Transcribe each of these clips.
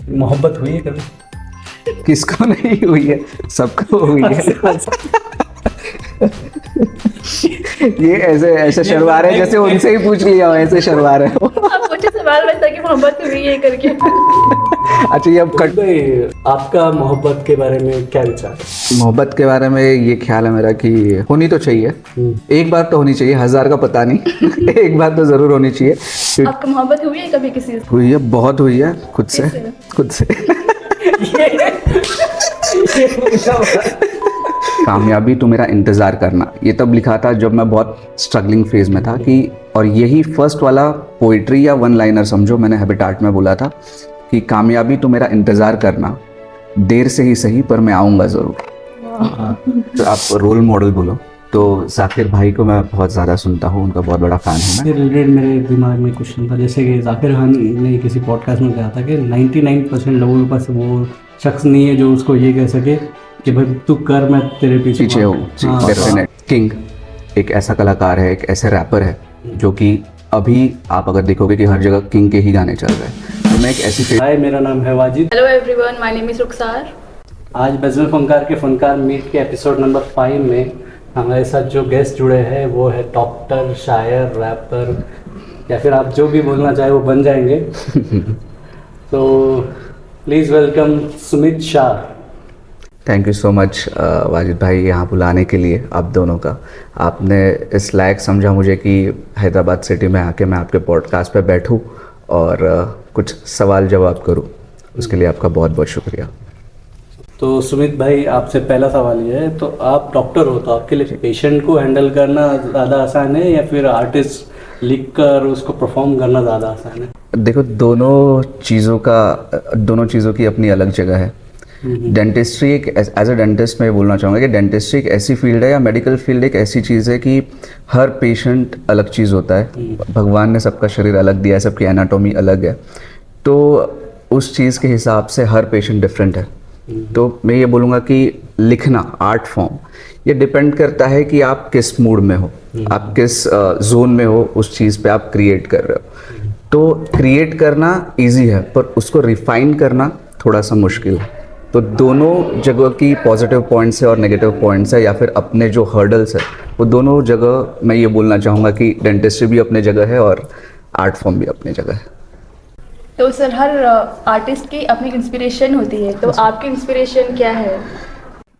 मोहब्बत हुई है कभी? किसको नहीं हुई है, सबको हुई है। ये ऐसे ऐसे शर्मा रहे जैसे उनसे ही पूछ लिया हो, ऐसे शर्मा रहे हो। आप मुझे सवाल बता कि मोहब्बत हुई है करके। अच्छा, ये अब भाई आपका मोहब्बत के बारे में क्या विचार है? मोहब्बत के बारे में ये ख्याल है मेरा कि होनी तो चाहिए, एक बार तो होनी चाहिए, 1000 का पता नहीं। एक बार तो जरूर होनी चाहिए। आपको मोहब्बत हुई है कभी किसी से? हुई है, बहुत हुई है, खुद से। किससे? खुद से। कामयाबी तो मेरा इंतज़ार करना, ये तब लिखा था जब मैं बहुत स्ट्रगलिंग फेज में था कि, और यही फर्स्ट वाला पोइट्री या वन लाइनर समझो मैंने हैबिटेट में बोला था कि कामयाबी तो मेरा इंतज़ार करना, देर से ही सही पर मैं आऊँगा ज़रूर। तो आप रोल मॉडल बोलो तो जाकिर भाई को मैं बहुत ज़्यादा सुनता हूँ, उनका बहुत बड़ा फ़ैन हूँ मैं। इससे रिलेटेड मेरे दिमाग में क्वेश्चन था, जैसे कि जाकिर खान ने किसी पॉडकास्ट में कहा था कि 99% लोगों के पास वो शख्स नहीं है जो उसको ये कह सके कि भाई तू कर, मैं तेरे पीछे हूँ। डेफिनेट किंग एक ऐसा कलाकार है, एक ऐसे रैपर है जो कि अभी आप अगर देखोगे कि हर जगह किंग के ही गाने चल रहे हैं। तो मैं एक ऐसी हाय, मेरा नाम है Wajid. Hello everyone, my name is Rukhsar. आज बज़म फनकार के फनकार मीट के एपिसोड नंबर 5 में हमारे साथ जो गेस्ट जुड़े हैं वो है डॉक्टर, शायर, रैपर, या फिर आप जो भी बोलना चाहे वो बन जाएंगे। तो please welcome Sumit Shah. Thank you so much Wajid भाई, यहाँ बुलाने के लिए आप दोनों का। आपने इस लायक समझा मुझे कि हैदराबाद सिटी में आके मैं आपके पॉडकास्ट पे बैठूँ और कुछ सवाल जवाब करूँ, उसके लिए आपका बहुत बहुत शुक्रिया। तो सुमित भाई, आपसे पहला सवाल ये है, तो आप डॉक्टर हो तो आपके लिए पेशेंट को हैंडल करना ज़्यादा आसान है या फिर आर्टिस्ट लिख कर उसको परफॉर्म करना ज़्यादा आसान है? देखो, दोनों चीज़ों की अपनी अलग जगह है। डेंटिस्ट्री एक एज अ डेंटिस्ट मैं बोलना चाहूँगा कि डेंटिस्ट्री एक ऐसी फील्ड है, या मेडिकल फील्ड एक ऐसी चीज़ है कि हर पेशेंट अलग चीज़ होता है। भगवान ने सबका शरीर अलग दिया है, सबकी एनाटॉमी अलग है, तो उस चीज़ के हिसाब से हर पेशेंट डिफरेंट है। तो मैं ये बोलूँगा कि लिखना आर्ट फॉर्म, ये डिपेंड करता है कि आप किस मूड में हो, आप किस जोन में हो, उस चीज़ पे आप क्रिएट कर रहे हो। तो क्रिएट करना इजी है, पर उसको रिफाइन करना थोड़ा सा मुश्किल है। तो दोनों जगह की पॉजिटिव पॉइंट्स है और नेगेटिव पॉइंट्स है, या फिर अपने जो हर्डल्स है, वो दोनों जगह मैं ये बोलना चाहूँगा कि डेंटिस्ट्री भी अपने जगह है और आर्ट फॉर्म भी अपनी जगह है। तो सर, हर आर्टिस्ट की अपनी इंस्पिरेशन होती है, तो आपकी इंस्पिरेशन क्या है?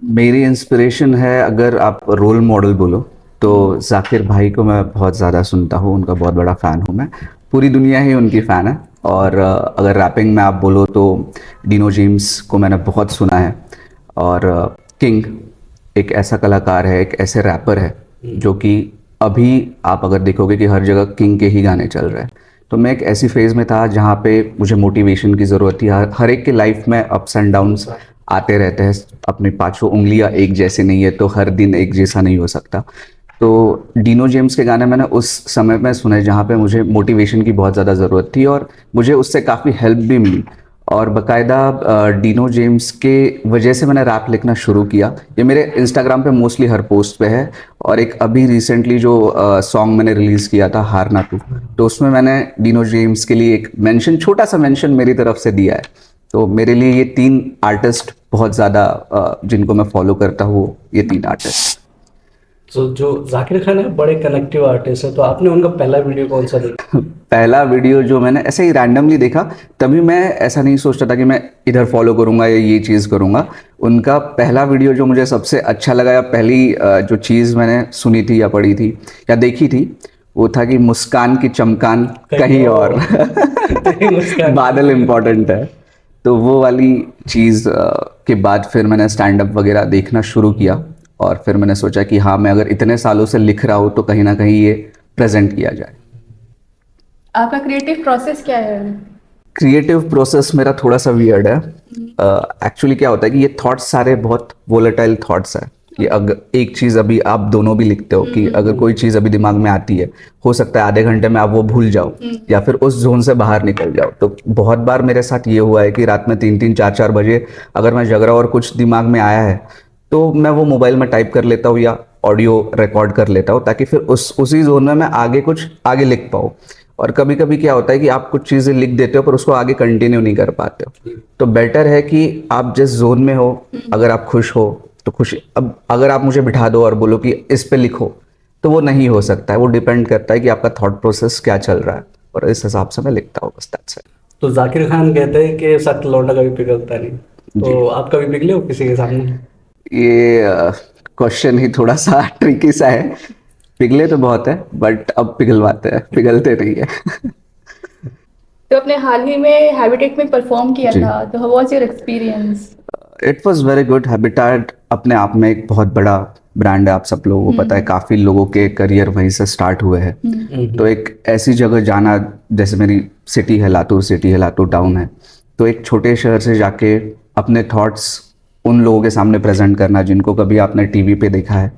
मेरी इंस्पिरेशन है, अगर आप रोल मॉडल बोलो तो जाकिर भाई को मैं बहुत ज़्यादा सुनता हूँ, उनका बहुत बड़ा फ़ैन हूँ मैं, पूरी दुनिया ही उनकी फ़ैन है। और अगर रैपिंग में आप बोलो तो डिनो जेम्स को मैंने बहुत सुना है। और किंग एक ऐसा कलाकार है, एक ऐसे रैपर है जो कि अभी आप अगर देखोगे कि हर जगह किंग के ही गाने चल रहे हैं। तो मैं एक ऐसी फेज़ में था जहाँ पे मुझे मोटिवेशन की ज़रूरत थी। हर एक के लाइफ में अप्स एंड डाउन्स आते रहते हैं, अपनी पांचों उंगलियां एक जैसे नहीं है, तो हर दिन एक जैसा नहीं हो सकता। तो डिनो जेम्स के गाने मैंने उस समय में सुने जहाँ पे मुझे मोटिवेशन की बहुत ज़्यादा ज़रूरत थी, और मुझे उससे काफ़ी हेल्प भी मिली। और बाकायदा डिनो जेम्स के वजह से मैंने रैप लिखना शुरू किया। ये मेरे इंस्टाग्राम पे मोस्टली हर पोस्ट पे है। और एक अभी रिसेंटली जो सॉन्ग मैंने रिलीज़ किया था हारना तू, तो उसमें मैंने डिनो जेम्स के लिए एक मेंशन, छोटा सा मेंशन मेरी तरफ से दिया है। तो मेरे लिए ये 3 आर्टिस्ट बहुत ज़्यादा जिनको मैं फॉलो करता हूँ, ये 3 आर्टिस्ट। तो जो जाकिर खान है बड़े कनेक्टिव आर्टिस्ट है, तो आपने उनका पहला वीडियो कौन सा देखा? पहला वीडियो जो मैंने ऐसे ही रैंडमली देखा, तभी मैं ऐसा नहीं सोचता था कि मैं इधर फॉलो करूंगा या ये चीज़ करूंगा। उनका पहला वीडियो जो मुझे सबसे अच्छा लगा, या पहली जो चीज़ मैंने सुनी थी या पढ़ी थी या देखी थी, वो था कि मुस्कान की चमकान कहीं और। बादल इम्पोर्टेंट है। तो वो वाली चीज़ के बाद फिर मैंने स्टैंड अप वगैरह देखना शुरू किया, और फिर मैंने सोचा कि हाँ, मैं अगर इतने सालों से लिख रहा हूँ तो कहीं ना कहीं ये प्रेजेंट किया जाए। आपका क्रिएटिव प्रोसेस क्या है? क्रिएटिव प्रोसेस मेरा थोड़ा सा वियर्ड है। एक्चुअली क्या होता है कि ये थॉट्स सारे बहुत वोलेटाइल थॉट्स है। कि अगर एक चीज़, अभी आप दोनों भी लिखते हो कि अगर कोई चीज़ अभी दिमाग में आती है, हो सकता है आधे घंटे में आप वो भूल जाओ या फिर उस जोन से बाहर निकल जाओ। तो बहुत बार मेरे साथ ये हुआ है कि रात में 3-3, 4-4 बजे अगर मैं जग रहा हूँ और कुछ दिमाग में आया है, तो मैं वो मोबाइल में टाइप कर लेता हूँ या ऑडियो रिकॉर्ड कर लेता हूँ, ताकि फिर उसी जोन में मैं कुछ आगे लिख पाऊँ। और कभी कभी क्या होता है कि आप कुछ चीज़ें लिख देते हो पर उसको आगे कंटिन्यू नहीं कर पाते हो। तो बेटर है कि आप जिस जोन में हो, अगर आप खुश हो तो खुश, अब अगर आप मुझे बिठा दो और बोलो कि इस पे लिखो, तो वो नहीं हो सकता है। वो डिपेंड करता है कि आपका थॉट प्रोसेस क्या चल रहा है, और इस हिसाब से मैं लिखता हूँ, बस दैट्स इट। तो जाकिर खान कहते हैं कि सख्त लौंडा कभी पिघलता नहीं, तो आप कभी पिघले हो किसी के सामने? ये क्वेश्चन ही थोड़ा सा ट्रिकी सा है। पिघले तो बहुत है, बट अब पिघलवाते हैं, पिघलते नहीं है। तो आपने हाल ही में हैबिटेट में परफॉर्म किया जी। था, तो how was your experience? It was very good. Habitat अपने आप में एक बहुत बड़ा ब्रांड है, आप सब लोगों को पता है, काफ़ी लोगों के करियर वहीं से स्टार्ट हुए हैं। तो एक ऐसी जगह जाना, जैसे मेरी सिटी है लातूर टाउन है, तो एक छोटे शहर से जाके अपने थॉट्स उन लोगों के सामने प्रेजेंट करना जिनको कभी आपने टीवी पे देखा है,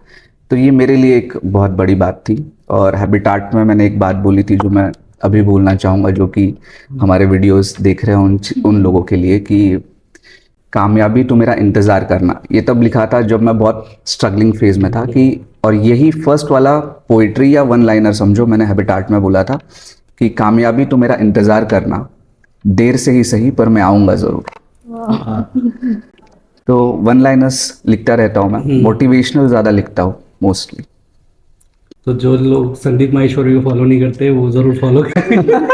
तो ये मेरे लिए एक बहुत बड़ी बात थी। और हैबिटेट में मैंने एक बात बोली थी जो मैं अभी बोलना चाहूँगा, जो कि हमारे वीडियोस देख रहे हैं उन लोगों के लिए, कि कामयाबी तो मेरा इंतज़ार करना। ये तब लिखा था जब मैं बहुत स्ट्रगलिंग फेज में था, कि और यही फर्स्ट वाला पोइट्री या वन लाइनर समझो मैंने हैबिटेट में बोला था कि कामयाबी तो मेरा इंतज़ार करना, देर से ही सही पर मैं आऊँगा ज़रूर। तो वन लाइनर्स लिखता रहता हूँ मैं, मोटिवेशनल ज़्यादा लिखता हूँ मोस्टली। तो जो लोग संदीप माहेश्वरी को फॉलो नहीं करते वो जरूर फॉलो करें।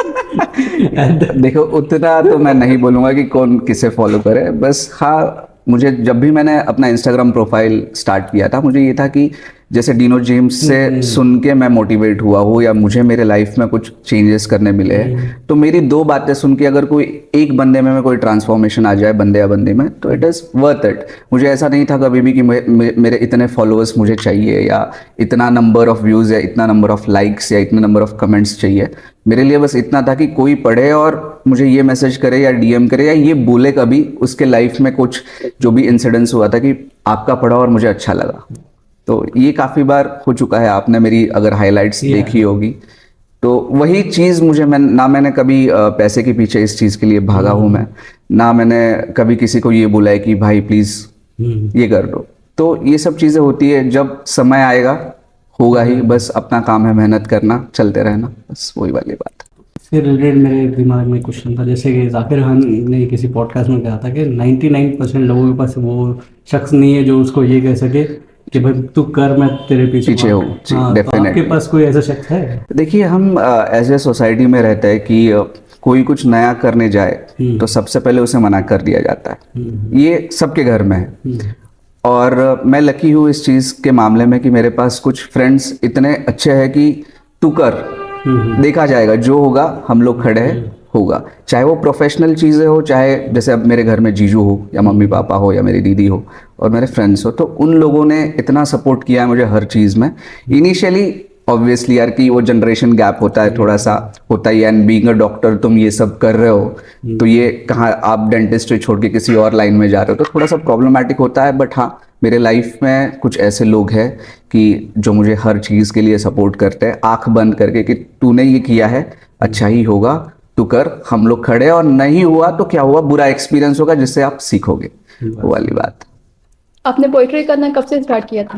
देखो उतना तो मैं नहीं बोलूँगा कि कौन किसे फॉलो करे, बस हाँ, मुझे जब भी मैंने अपना इंस्टाग्राम प्रोफाइल स्टार्ट किया था, मुझे ये था कि जैसे डीनो जेम्स से सुन के मैं मोटिवेट हुआ हूँ या मुझे मेरे लाइफ में कुछ चेंजेस करने मिले हैं, तो मेरी 2 बातें सुन के अगर कोई एक बंदे में कोई ट्रांसफॉर्मेशन आ जाए, बंदे या बंदे में, तो इट इज़ वर्थ इट। मुझे ऐसा नहीं था कभी भी कि मेरे इतने फॉलोअर्स मुझे चाहिए, या इतना नंबर ऑफ व्यूज़, या इतना नंबर ऑफ लाइक्स, या इतने नंबर ऑफ कमेंट्स चाहिए। मेरे लिए बस इतना था कि कोई पढ़े और मुझे ये मैसेज करे या डीएम करे या ये बोले कभी उसके लाइफ में कुछ जो भी इंसिडेंट्स हुआ था कि आपका पढ़ा और मुझे अच्छा लगा। तो ये काफ़ी बार हो चुका है, आपने मेरी अगर हाइलाइट्स देखी होगी, तो वही चीज़ मुझे, मैंने कभी पैसे के पीछे इस चीज़ के लिए भागा हूँ मैं, ना मैंने कभी किसी को ये बोला है कि भाई प्लीज़ ये कर दो। तो ये सब चीज़ें होती है, जब समय आएगा होगा ही, बस अपना काम है मेहनत करना, चलते रहना, बस वही वाली बात। इससे रिलेटेड मेरे दिमाग में क्वेश्चन था, जैसे कि जाकिर खान ने किसी पॉडकास्ट में कहा था कि 99% लोगों के पास वो शख्स नहीं है जो उसको ये कह सके कि भाई तू कर, मैं तेरे पीछे हूँ। हाँ, तो आपके पास कोई ऐसा शख्स है? देखिए, हम एज ए सोसाइटी में रहते हैं कि कोई कुछ नया करने जाए तो सबसे पहले उसे मना कर दिया जाता है। ये सबके घर में है। और मैं लकी हूँ इस चीज़ के मामले में कि मेरे पास कुछ फ्रेंड्स इतने अच्छे हैं कि तू कर, देखा जाएगा, जो होगा हम लोग खड़े हैं, होगा। चाहे वो प्रोफेशनल चीज़ें हो, चाहे जैसे अब मेरे घर में जीजू हो या मम्मी पापा हो या मेरी दीदी हो और मेरे फ्रेंड्स हो, तो उन लोगों ने इतना सपोर्ट किया है मुझे हर चीज़ में। इनिशियली ऑब्वियसली यार कि वो जनरेशन गैप होता है, थोड़ा सा होता ही है, एंड बीइंग अ डॉक्टर तुम ये सब कर रहे हो, तो ये कहाँ आप डेंटिस्ट छोड़ के किसी और लाइन में जा रहे हो, तो थोड़ा सा प्रॉब्लमेटिक होता है। बट हाँ, मेरे लाइफ में कुछ ऐसे लोग हैं कि जो मुझे हर चीज़ के लिए सपोर्ट करते हैं, आंख बंद करके कि तूने ये किया है, अच्छा ही होगा, तू कर, हम लोग खड़े हैं, और नहीं हुआ तो क्या हुआ, बुरा एक्सपीरियंस होगा जिससे आप सीखोगे, वो वाली बात। आपने पोइट्री करना कब से स्टार्ट किया था?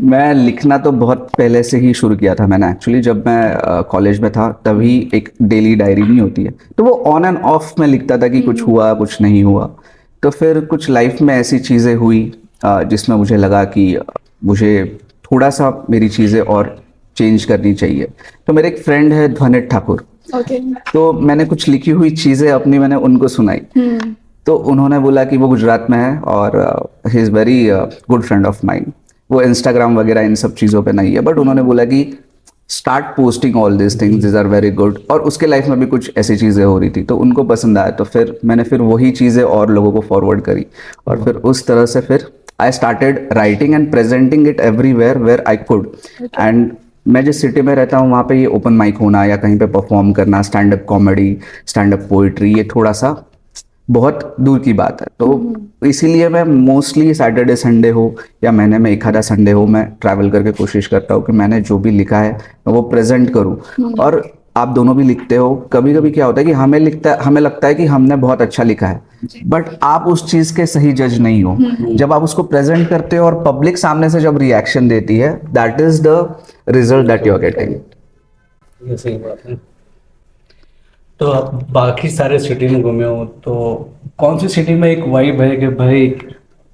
मैं लिखना तो बहुत पहले से ही शुरू किया था मैंने। एक्चुअली जब मैं कॉलेज में था तभी एक डेली डायरी नहीं होती है, तो वो ऑन एंड ऑफ में लिखता था कि कुछ हुआ कुछ नहीं हुआ। तो फिर कुछ लाइफ में ऐसी चीज़ें हुई जिसमें मुझे लगा कि मुझे थोड़ा सा मेरी चीज़ें और चेंज करनी चाहिए। तो मेरे एक फ्रेंड है ध्वनित ठाकुर, तो मैंने कुछ लिखी हुई चीज़ें अपनी मैंने उनको सुनाई, तो उन्होंने बोला कि वो गुजरात में है और he is very good friend of mind. वो इंस्टाग्राम वगैरह इन सब चीज़ों पे नहीं है, बट उन्होंने बोला कि start posting all this things, this are very good. और उसके लाइफ में भी कुछ ऐसी चीज़ें हो रही थी, तो उनको पसंद आया, तो फिर मैंने फिर वही चीज़ें और लोगों को फॉरवर्ड करी, और फिर उस तरह से फिर I started writing and presenting it everywhere where I could. And मैं जिस सिटी में रहता हूँ वहाँ पे ये ओपन माइक होना या कहीं पे परफॉर्म करना, stand up comedy, stand up poetry, ये थोड़ा सा बहुत दूर की बात है। तो इसीलिए मैं मोस्टली सैटरडे संडे हो या महीने में एक आधा संडे हो, मैं ट्रैवल करके कोशिश करता हूँ कि मैंने जो भी लिखा है मैं वो प्रेजेंट करूँ। और आप दोनों भी लिखते हो, कभी कभी क्या होता है कि हमें लगता है कि हमने बहुत अच्छा लिखा है, बट आप उस चीज़ के सही जज नहीं हो। जब आप उसको प्रेजेंट करते हो और पब्लिक सामने से जब रिएक्शन देती है, that is the result that you are getting. ये सही बात है। तो आप बाकी सारे सिटी में घूमे हो, तो कौन सी सिटी में एक वाइब है कि भाई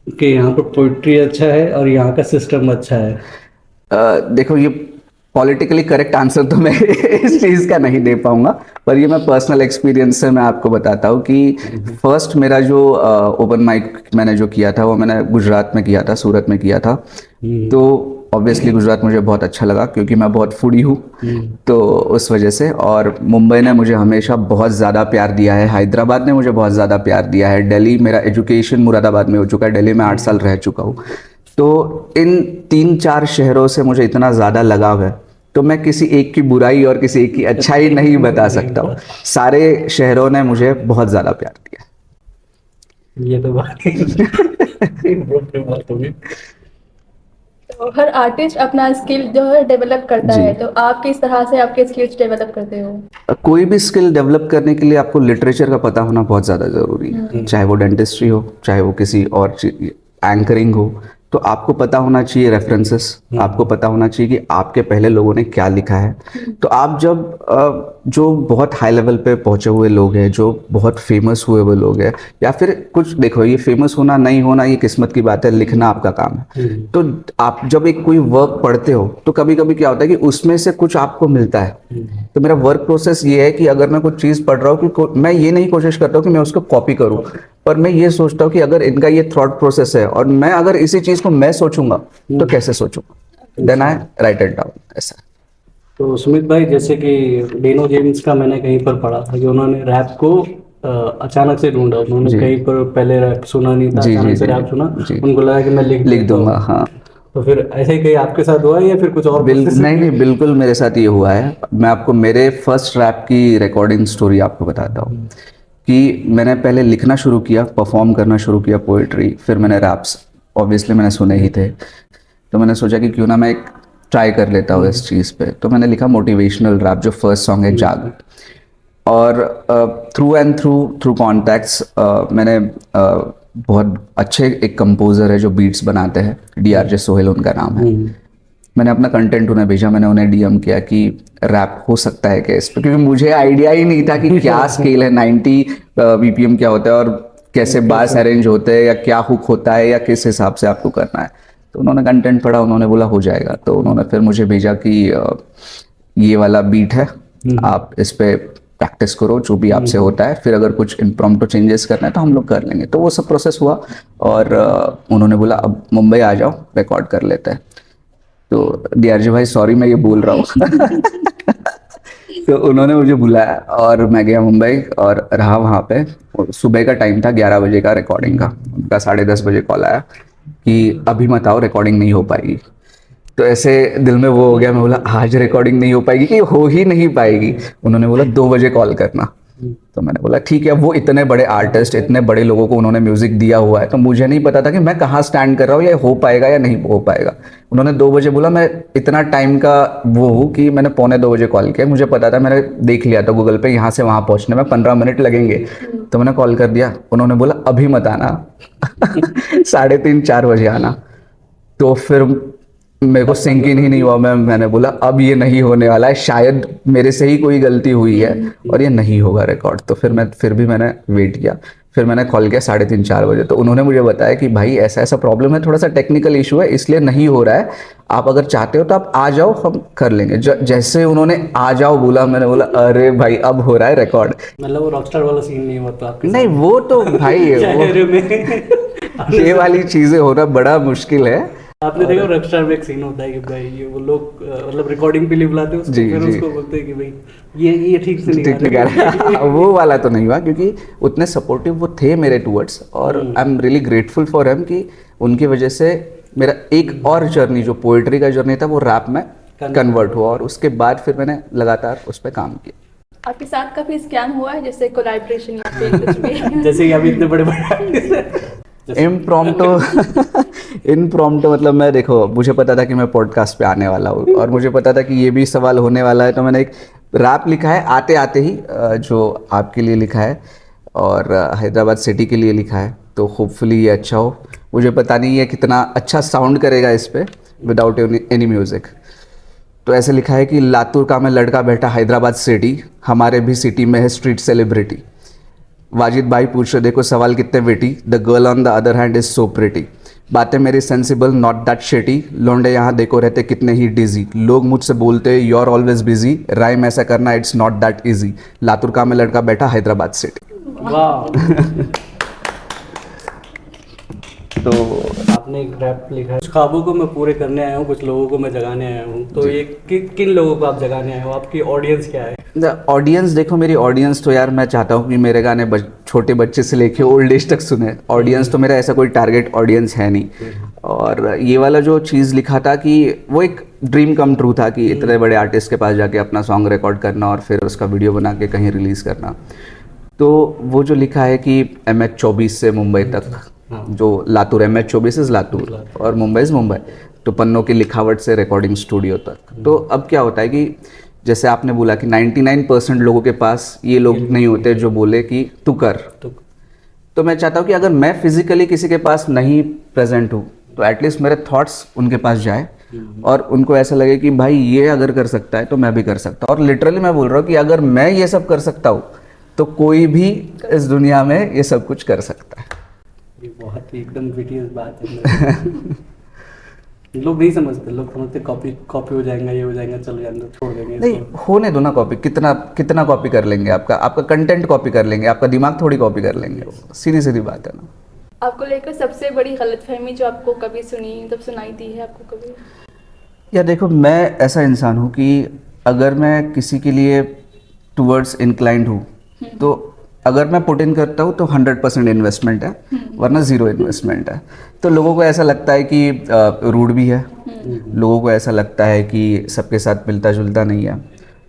कि यहाँ पर पोइट्री अच्छा है और यहाँ का सिस्टम अच्छा है? देखो, ये पॉलिटिकली करेक्ट आंसर तो मैं इस चीज़ का नहीं दे पाऊंगा, पर ये मैं पर्सनल एक्सपीरियंस से मैं आपको बताता हूँ कि फर्स्ट मेरा जो ओपन माइक मैंने जो किया था वो मैंने गुजरात में किया था, सूरत में किया था। तो ऑब्वियसली गुजरात मुझे बहुत अच्छा लगा क्योंकि मैं बहुत फूडी हूँ, तो उस वजह से। और मुंबई ने मुझे हमेशा बहुत ज़्यादा प्यार दिया है, हैदराबाद ने मुझे बहुत ज़्यादा प्यार दिया है, दिल्ली, मेरा एजुकेशन मुरादाबाद में हो चुका है, दिल्ली में 8 साल रह चुका हूँ। तो इन 3-4 शहरों से मुझे इतना ज़्यादा लगाव है, तो मैं किसी एक की बुराई और किसी एक की अच्छाई नहीं बता सकता हूँ। सारे शहरों ने मुझे बहुत ज़्यादा प्यार दिया। ये तो बात बात होगी। तो हर आर्टिस्ट अपना स्किल जो है डेवलप करता जी। है, तो आप किस तरह से आपके स्किल्स डेवलप करते हो? कोई भी स्किल डेवलप करने के लिए आपको लिटरेचर का पता होना बहुत ज़्यादा ज़रूरी है, चाहे वो डेंटिस्ट्री हो, चाहे वो किसी और एंकरिंग हो। तो आपको पता होना चाहिए रेफरेंसेस, आपको पता होना चाहिए कि आपके पहले लोगों ने क्या लिखा है। तो आप जब जो बहुत हाई लेवल पे पहुंचे हुए लोग हैं, जो बहुत फेमस हुए हुए लोग हैं, या फिर कुछ, देखो ये फेमस होना नहीं होना ये किस्मत की बात है, लिखना आपका काम है। तो आप जब एक कोई वर्क पढ़ते हो तो कभी कभी क्या होता है कि उसमें से कुछ आपको मिलता है। तो मेरा वर्क प्रोसेस ये है कि अगर मैं कुछ चीज़ पढ़ रहा हूँ कि मैं ये नहीं कोशिश करता हूँ कि मैं उसको कॉपी करूँ, पर मैं ये सोचता हूँ कि अगर इनका ये थॉट प्रोसेस है और मैं अगर इसी चीज़ को मैं सोचूंगा तो कैसे सोचूंगा, then I write it down, ऐसा। तो सुमित भाई, जैसे कि डेनो जेम्स का मैंने कहीं पर पढ़ा था कि उन्होंने रैप को अचानक से ढूंढा। उन्होंने जी। कहीं पर पहले रैप सुना नहीं था, जी, अचानक जी, से जी, रैप सुना, जी। उनको लगा कि मैं लिख लिख दूंगा, हाँ। तो फिर ऐसे ही कहीं आपके साथ हुआ है या फिर कुछ और process है? नहीं नहीं, बिल्कुल मेरे साथ ये हुआ है। मैं आपको मेरे फर्स्ट रैप की रिकॉर्डिंग स्टोरी आपको बताता हूँ कि मैंने पहले लिखना शुरू किया, परफॉर्म करना शुरू किया पोइट्री, फिर मैंने रैप्स ऑब्वियसली मैंने सुने ही थे, तो मैंने सोचा कि क्यों ना मैं एक ट्राई कर लेता हूँ इस चीज़ पे। तो मैंने लिखा मोटिवेशनल रैप, जो फर्स्ट सॉन्ग है जाग। और थ्रू एंड थ्रू कॉन्टैक्ट्स मैंने बहुत अच्छे एक कंपोजर है जो बीट्स बनाते हैं, DRJ सोहेल उनका नाम है। मैंने अपना कंटेंट उन्हें भेजा, मैंने उन्हें DM किया कि रैप हो सकता है क्या इस पर, क्योंकि मुझे आइडिया ही नहीं था कि क्या स्केल है, 90 BPM क्या होता है और कैसे बास अरेंज होते हैं, या क्या हुक होता है, या किस हिसाब से आपको करना है। तो उन्होंने कंटेंट पढ़ा, उन्होंने बोला हो जाएगा। तो उन्होंने फिर मुझे भेजा कि ये वाला बीट है, आप इस पे प्रैक्टिस करो, जो भी आपसे होता है, फिर अगर कुछ इम्प्रॉम्प्टू चेंजेस करना है तो हम लोग कर लेंगे। तो वो सब प्रोसेस हुआ और उन्होंने बोला अब मुंबई आ जाओ, रिकॉर्ड कर लेते हैं। तो DRJ भाई सॉरी मैं ये बोल रहा हूँ तो उन्होंने मुझे बुलाया और मैं गया मुंबई और रहा वहाँ पे। सुबह का टाइम था, 11 बजे का रिकॉर्डिंग का। उनका 10:30 बजे कॉल आया कि अभी मत आओ, रिकॉर्डिंग नहीं हो पाएगी। तो ऐसे दिल में वो हो गया, मैं बोला आज रिकॉर्डिंग नहीं हो पाएगी कि हो ही नहीं पाएगी। उन्होंने बोला 2 बजे कॉल करना। तो मैंने बोला ठीक है। वो इतने बड़े आर्टिस्ट, इतने बड़े लोगों को उन्होंने म्यूजिक दिया हुआ है, तो मुझे नहीं पता था कि मैं कहाँ स्टैंड कर रहा हूँ, या हो पाएगा या नहीं हो पाएगा। उन्होंने 2 बजे बोला, मैं इतना टाइम का वो हूँ कि मैंने 1:45 बजे कॉल किया। मुझे पता था, मैंने देख लिया था गूगल पे, यहाँ से वहाँ पहुँचने में 15 मिनट लगेंगे। तो मैंने कॉल कर दिया, उन्होंने बोला अभी मत आना 3:30-4 बजे आना। तो फिर मेरे को सिंक इन ही नहीं हुआ। मैंने बोला अब ये नहीं होने वाला है, शायद मेरे से ही कोई गलती हुई है और ये नहीं होगा रिकॉर्ड। तो फिर भी मैंने वेट किया। फिर मैंने कॉल किया 3:30-4 बजे। तो उन्होंने मुझे बताया कि भाई ऐसा ऐसा प्रॉब्लम है, थोड़ा सा टेक्निकल इशू है, इसलिए नहीं हो रहा है। आप अगर चाहते हो तो आप आ जाओ, हम कर लेंगे। जैसे उन्होंने आ जाओ बोला, मैंने बोला अरे भाई अब हो रहा है रिकॉर्ड। मतलब वो रॉकस्टार वाला सीन नहीं हुआ तो आपके नहीं वो तो भाई शहर में ये वाली चीजें होना बड़ा मुश्किल है। आपने देखा रॉकस्टार में एक सीन होता है कि भाई ये वो लोग मतलब रिकॉर्डिंग के लिए बुलाते हैं उसको, जी, फिर जी। उसको बोलते हैं कि भाई ये ठीक से नहीं ठीक नहीं गा रहा वो वाला तो नहीं हुआ, क्योंकि उतने सपोर्टिव वो थे मेरे टूवर्ड्स। और I am really grateful for him कि उनकी वजह से मेरा एक और जर्नी, जो पोएट्री का जर्नी था, वो रैप में कन्वर्ट हुआ। और उसके बाद फिर मैंने लगातार उस पर काम किया। आपके साथ कभी स्कैम हुआ है, जैसे कोलैबोरेशन या फिर कुछ भी? जैसे कि अभी इतने बड़े बड़े इम्प्रॉम्प्टो मतलब मैं, देखो मुझे पता था कि मैं पॉडकास्ट पे आने वाला हूँ और मुझे पता था कि ये भी सवाल होने वाला है। तो मैंने एक रैप लिखा है आते आते ही, जो आपके लिए लिखा है और हैदराबाद सिटी के लिए लिखा है। तो होपफुली ये अच्छा हो। मुझे पता नहीं है कितना अच्छा साउंड करेगा इस पे विदाउट एनी म्यूज़िक। तो ऐसे लिखा है कि लातूर का मैं लड़का बैठा हैदराबाद सिटी, हमारे भी सिटी में है स्ट्रीट सेलिब्रिटी। वाजिद भाई पूछ रहे देखो सवाल कितने weighty, the girl on the other hand is so pretty. बातें मेरी सेंसिबल नॉट दैट शेटी, लौंडे यहाँ देखो रहते कितने ही डिजी। लोग मुझसे बोलते you are always busy, rhyme ऐसा करना it's not that easy. Latur का मैं लड़का बैठा हैदराबाद सिटी। वाह। तो आपने एक रैप लिखा है, कुछ ख्वाबों को मैं पूरे करने आया हूँ, कुछ लोगों को मैं जगाने आया हूँ। तो ये किन लोगों को आप जगाने आए हो, आपकी ऑडियंस क्या है? ऑडियंस देखो, मेरी ऑडियंस तो यार मैं चाहता हूँ कि मेरे गाने छोटे बच्चे से लेके ओल्ड एज तक सुने। ऑडियंस तो मेरा ऐसा कोई टारगेट ऑडियंस है नहीं। और ये वाला जो चीज़ लिखा था कि वो एक ड्रीम कम ट्रू था कि इतने बड़े आर्टिस्ट के पास जाके अपना सॉन्ग रिकॉर्ड करना और फिर उसका वीडियो बना के कहीं रिलीज़ करना। तो वो जो लिखा है कि MH24 से मुंबई तक, जो लातूर MH24 इज़ लातूर और मुंबई इज़ मुंबई, तो पन्नों की लिखावट से रिकॉर्डिंग स्टूडियो तक। तो अब क्या होता है कि जैसे आपने बोला कि 99% लोगों के पास ये लोग नहीं होते जो बोले कि तू कर। तो मैं चाहता हूँ कि अगर मैं फिजिकली किसी के पास नहीं प्रेजेंट हूँ तो एटलीस्ट मेरे थॉट्स उनके पास जाए और उनको ऐसा लगे कि भाई ये अगर कर सकता है तो मैं भी कर सकता हूँ। और लिटरली मैं बोल रहा हूँ कि अगर मैं ये सब कर सकता हूँ तो कोई भी इस दुनिया में ये सब कुछ कर सकता है। ये बहुत ही एकदम BTS बात है। लोग नहीं समझते, लोग समझते कॉपी हो जाएगा, ये हो जाएगा, चल जाएंगे, छोड़ देंगे। नहीं होने दो ना कॉपी, कितना कॉपी कर लेंगे, आपका कंटेंट कॉपी कर लेंगे, आपका दिमाग थोड़ी कॉपी कर लेंगे। सीधी बात है ना। आपको लेकर सबसे बड़ी गलतफहमी जो आपको कभी सुनाई दी है आपको कभी? या देखो, मैं ऐसा इंसान हूँ कि अगर मैं किसी के लिए टूवर्ड्स इंक्लाइंड हूँ तो अगर मैं पुट इन करता हूँ तो 100% इन्वेस्टमेंट है, वरना ज़ीरो इन्वेस्टमेंट है। तो लोगों को ऐसा लगता है कि रूड भी है, लोगों को ऐसा लगता है कि सबके साथ मिलता जुलता नहीं है,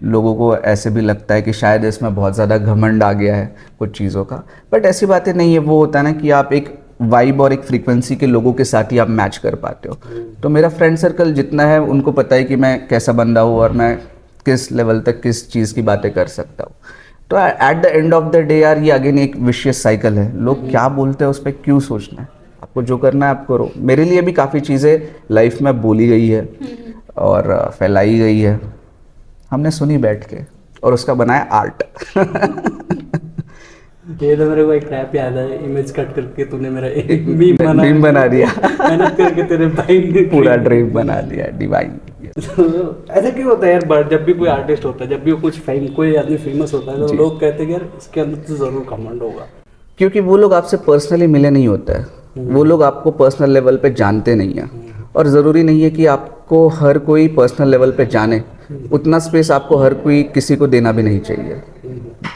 लोगों को ऐसे भी लगता है कि शायद इसमें बहुत ज़्यादा घमंड आ गया है कुछ चीज़ों का। बट ऐसी बातें नहीं है। वो होता है ना कि आप एक वाइब और एक फ्रीक्वेंसी के लोगों के साथ ही आप मैच कर पाते हो। तो मेरा फ्रेंड सर्कल जितना है उनको पता है कि मैं कैसा बंदा हूँ और मैं किस लेवल तक किस चीज़ की बातें कर सकता हूँ। तो at the end of the day यार, ये अगेन एक विशियस साइकिल है। लोग क्या बोलते हैं उस पर क्यों सोचना है, आपको जो करना है आप करो। मेरे लिए भी काफ़ी चीज़ें लाइफ में बोली गई है और फैलाई गई है, हमने सुनी बैठ के और उसका बनाया आर्ट। ये तो मेरे को एक रैप याद है, इमेज कट करके तूने मेरा एक मीम बना दिया। मेहनत करके तेरे भाई ने पूरा ड्रीम बना दिया, डिवाइन। ऐसा क्यों होता है यार? बट जब भी कोई आर्टिस्ट होता है, जब भी कोई आदमी फेमस होता है तो लोग कहते हैं कि यार इसके अंदर तो जरूर घमंड होगा। क्योंकि वो लोग आपसे पर्सनली मिले नहीं होते हैं, वो लोग आपको पर्सनल लेवल पे जानते नहीं हैं। और ज़रूरी नहीं है कि आपको हर कोई पर्सनल लेवल पे जाने, उतना स्पेस आपको हर कोई किसी को देना भी नहीं चाहिए।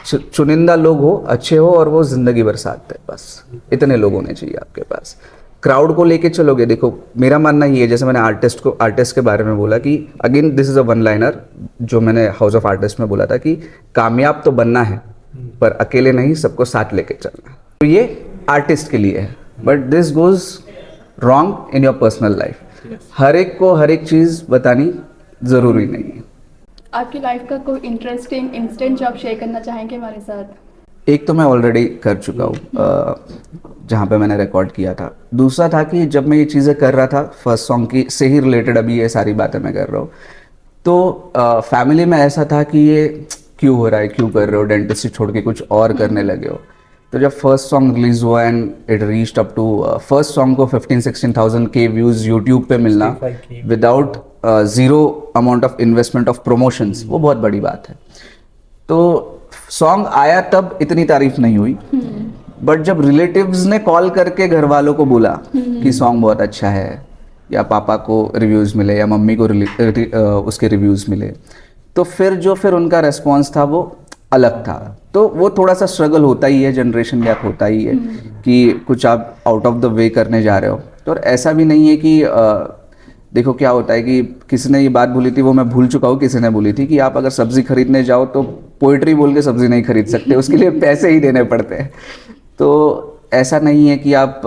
चुनिंदा लोग हो, अच्छे हो और वो ज़िंदगी भर साथ है, बस इतने लोग होने चाहिए आपके पास। क्राउड को लेके चलोगे, देखो मेरा मानना ये है, जैसे मैंने आर्टिस्ट के बारे में बोला कि again this is a one liner जो मैंने हाउस ऑफ आर्टिस्ट में बोला था कि कामयाब तो बनना है पर अकेले नहीं, सबको साथ लेके चलना। तो ये आर्टिस्ट के लिए है, but this goes wrong in your personal life. हर एक को हर एक चीज़ बतानी ज़रूरी नहीं है। आपकी लाइफ का कोई इंटरेस्टिंग इंसिडेंट जो आप शेयर करना चाहेंगे हमारे साथ? एक तो मैं ऑलरेडी कर चुका हूँ जहाँ पे मैंने रिकॉर्ड किया था। दूसरा था कि जब मैं ये चीज़ें कर रहा था फर्स्ट सॉन्ग की से ही रिलेटेड, अभी ये सारी बातें मैं कर रहा हूँ, तो फैमिली में ऐसा था कि ये क्यों हो रहा है, क्यों कर रहे हो, डेंटिस्ट छोड़ के कुछ और करने लगे हो। तो जब फर्स्ट सॉन्ग रिलीज हुआ and it reached up to first song को 15-16,000 के व्यूज़ यूट्यूब पे मिलना without zero amount of investment of promotions, वो बहुत बड़ी बात है। तो सॉन्ग आया तब इतनी तारीफ नहीं हुई, बट जब रिलेटिव्स ने कॉल करके घर वालों को बोला कि सॉन्ग बहुत अच्छा है, या पापा को रिव्यूज़ मिले या मम्मी को उसके रिव्यूज़ मिले, तो फिर उनका रेस्पॉन्स था वो अलग था। तो वो थोड़ा सा स्ट्रगल होता ही है, जनरेशन गैप होता ही है कि कुछ आप आउट ऑफ द वे करने जा रहे हो। तो ऐसा भी नहीं है कि देखो क्या होता है कि किसी ने ये बात बोली थी, वो मैं भूल चुका हूँ, किसी ने बोली थी कि आप अगर सब्जी खरीदने जाओ तो पोइट्री बोल के सब्जी नहीं खरीद सकते, उसके लिए पैसे ही देने पड़ते हैं। तो ऐसा नहीं है कि आप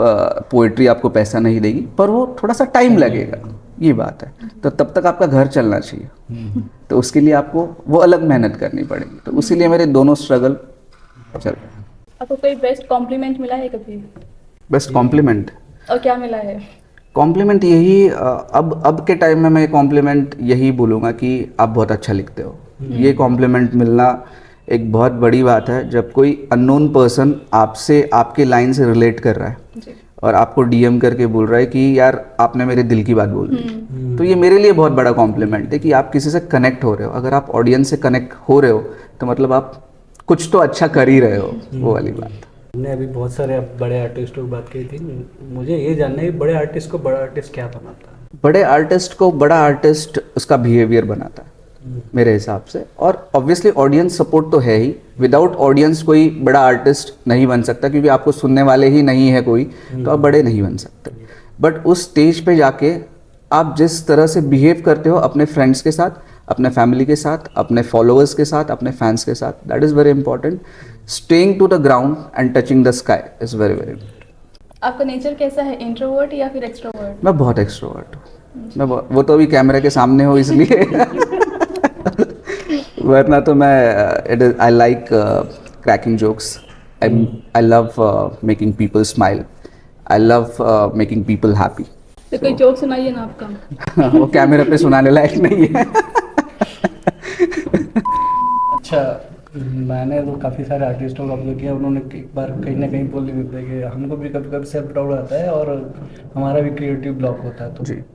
पोइट्री आपको पैसा नहीं देगी, पर वो थोड़ा सा टाइम लगेगा, ये बात है। तो तब तक आपका घर चलना चाहिए, तो उसके लिए आपको वो अलग मेहनत करनी पड़ेगी। तो उसीलिए मेरे दोनों स्ट्रगल चल रहे हैं। आपको कोई बेस्ट कॉम्प्लीमेंट मिला है कभी? Best compliment? और क्या मिला है? कॉम्प्लीमेंट यही अब के टाइम में मैं कॉम्प्लीमेंट यही बोलूँगा कि आप बहुत अच्छा लिखते हो। ये कॉम्प्लीमेंट मिलना एक बहुत बड़ी बात है जब कोई अननोन पर्सन आपसे आपके लाइन से रिलेट कर रहा है जी। और आपको डीएम करके बोल रहा है कि यार आपने मेरे दिल की बात बोल दी। तो ये मेरे लिए बहुत बड़ा कॉम्प्लीमेंट है कि आप किसी से कनेक्ट हो रहे हो। अगर आप ऑडियंस से कनेक्ट हो रहे हो तो मतलब आप कुछ तो अच्छा कर ही रहे हो, वो वाली बात। हमने अभी बहुत सारे बड़े आर्टिस्टों की बात की थी, मुझे ये जानना है कि बड़े आर्टिस्ट को बड़ा आर्टिस्ट क्या बनाता है? बड़े आर्टिस्ट को बड़ा आर्टिस्ट उसका बिहेवियर बनाता है मेरे हिसाब से, और ऑब्वियसली ऑडियंस सपोर्ट तो है ही। विदाउट ऑडियंस कोई बड़ा आर्टिस्ट नहीं बन सकता, क्योंकि आपको सुनने वाले ही नहीं है कोई, तो आप बड़े नहीं बन सकते। बट उस स्टेज पे जाके आप जिस तरह से बिहेव करते हो अपने फ्रेंड्स के साथ, अपने फैमिली के साथ, अपने फॉलोअर्स के साथ, अपने फैंस के साथ, that is very important. Staying to the ground and touching the sky is very very important. आपका नेचर कैसा है, इंट्रोवर्ट या फिर एक्सट्रोवर्ट? मैं बहुत एक्सट्रोवर्ट हूँ। मैं वो तो अभी कैमरे के सामने हो इसलिए वरना तो मैं I like cracking jokes, I love making people smile, I love making people happy. तो कोई जोक सुनाइए ना आपका। वो कैमरे पे सुनाने लायक नहीं है। अच्छा, मैंने तो काफ़ी सारे आर्टिस्टों को ऑब्जर्व किया, उन्होंने एक बार कहीं ना कहीं बोल देते हैं कि हमको भी कभी कभी सेल्फ डाउट आता है और हमारा भी क्रिएटिव ब्लॉक होता है।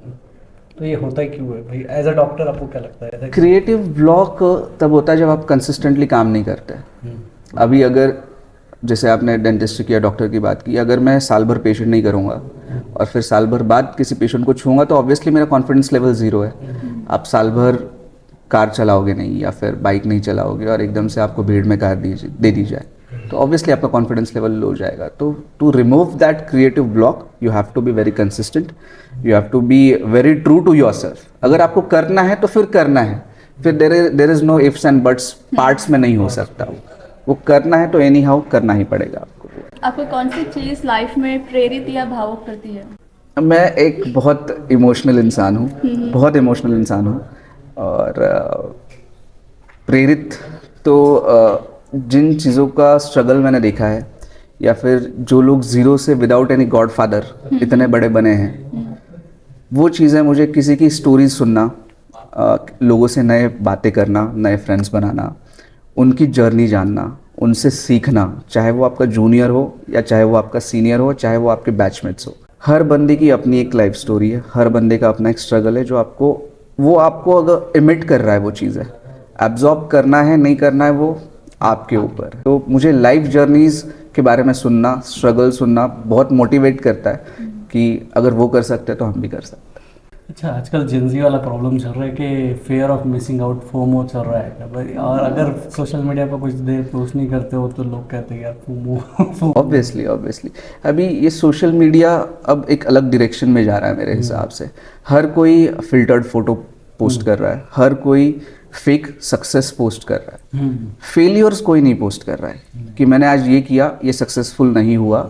तो ये होता ही क्यों है भाई? एज अ डॉक्टर आपको क्या लगता है? क्रिएटिव ब्लॉक तब होता है जब आप कंसिस्टेंटली काम नहीं करते। अभी अगर जैसे आपने डेंटिस्ट की या डॉक्टर की बात की, अगर मैं साल भर पेशेंट नहीं करूँगा और फिर साल भर बाद किसी पेशेंट को छूँगा तो ऑब्वियसली मेरा कॉन्फिडेंस लेवल ज़ीरो है। आप साल भर कार चलाओगे नहीं या फिर बाइक नहीं चलाओगे और एकदम से आपको भीड़ में कार दे दी जाए तो ऑब्वियसली आपका कॉन्फिडेंस लेवल लो जाएगा। तो to remove that creative block you have to be very consistent, you have to be very true to yourself. अगर आपको करना है तो फिर करना है, फिर there is no ifs and buts, parts में नहीं हो सकता। वो करना है तो एनी हाउ करना ही पड़ेगा आपको। आपको कौन सी चीज़ लाइफ में प्रेरित या भावुक करती है? मैं एक बहुत इमोशनल इंसान हूँ, बहुत इमोशनल इंसान हूँ, और प्रेरित तो जिन चीज़ों का स्ट्रगल मैंने देखा है या फिर जो लोग ज़ीरो से विदाउट एनी गॉड फादर इतने बड़े बने हैं, वो चीज़ें मुझे किसी की स्टोरीज सुनना, लोगों से नए बातें करना, नए फ्रेंड्स बनाना, उनकी जर्नी जानना, उनसे सीखना, चाहे वो आपका जूनियर हो या चाहे वो आपका सीनियर हो, चाहे वो आपके बैचमेट्स हो। हर बंदे की अपनी एक लाइफ स्टोरी है, हर बंदे का अपना एक स्ट्रगल है जो आपको अगर इमिट कर रहा है वो चीज़ है, एब्जॉर्ब करना है नहीं करना है वो आपके ऊपर। तो मुझे लाइफ जर्नीज़ के बारे में सुनना, स्ट्रगल सुनना बहुत मोटिवेट करता है कि अगर वो कर सकते हैं तो हम भी कर सकते हैं। अच्छा, आजकल जेंजी वाला प्रॉब्लम चल रहा है कि fair of missing out, FOMO चल रहा है भाई, और अगर सोशल मीडिया पर कुछ देर पोस्ट नहीं करते हो तो लोग कहते हैं यार फोमो। ऑब्वियसली अभी ये सोशल मीडिया अब एक अलग डायरेक्शन में जा रहा है मेरे हिसाब से। हर कोई फिल्टर्ड फोटो पोस्ट कर रहा है, हर कोई फेक सक्सेस पोस्ट कर रहा है, फेलियर्स कोई नहीं पोस्ट कर रहा है कि मैंने आज ये किया, ये सक्सेसफुल नहीं हुआ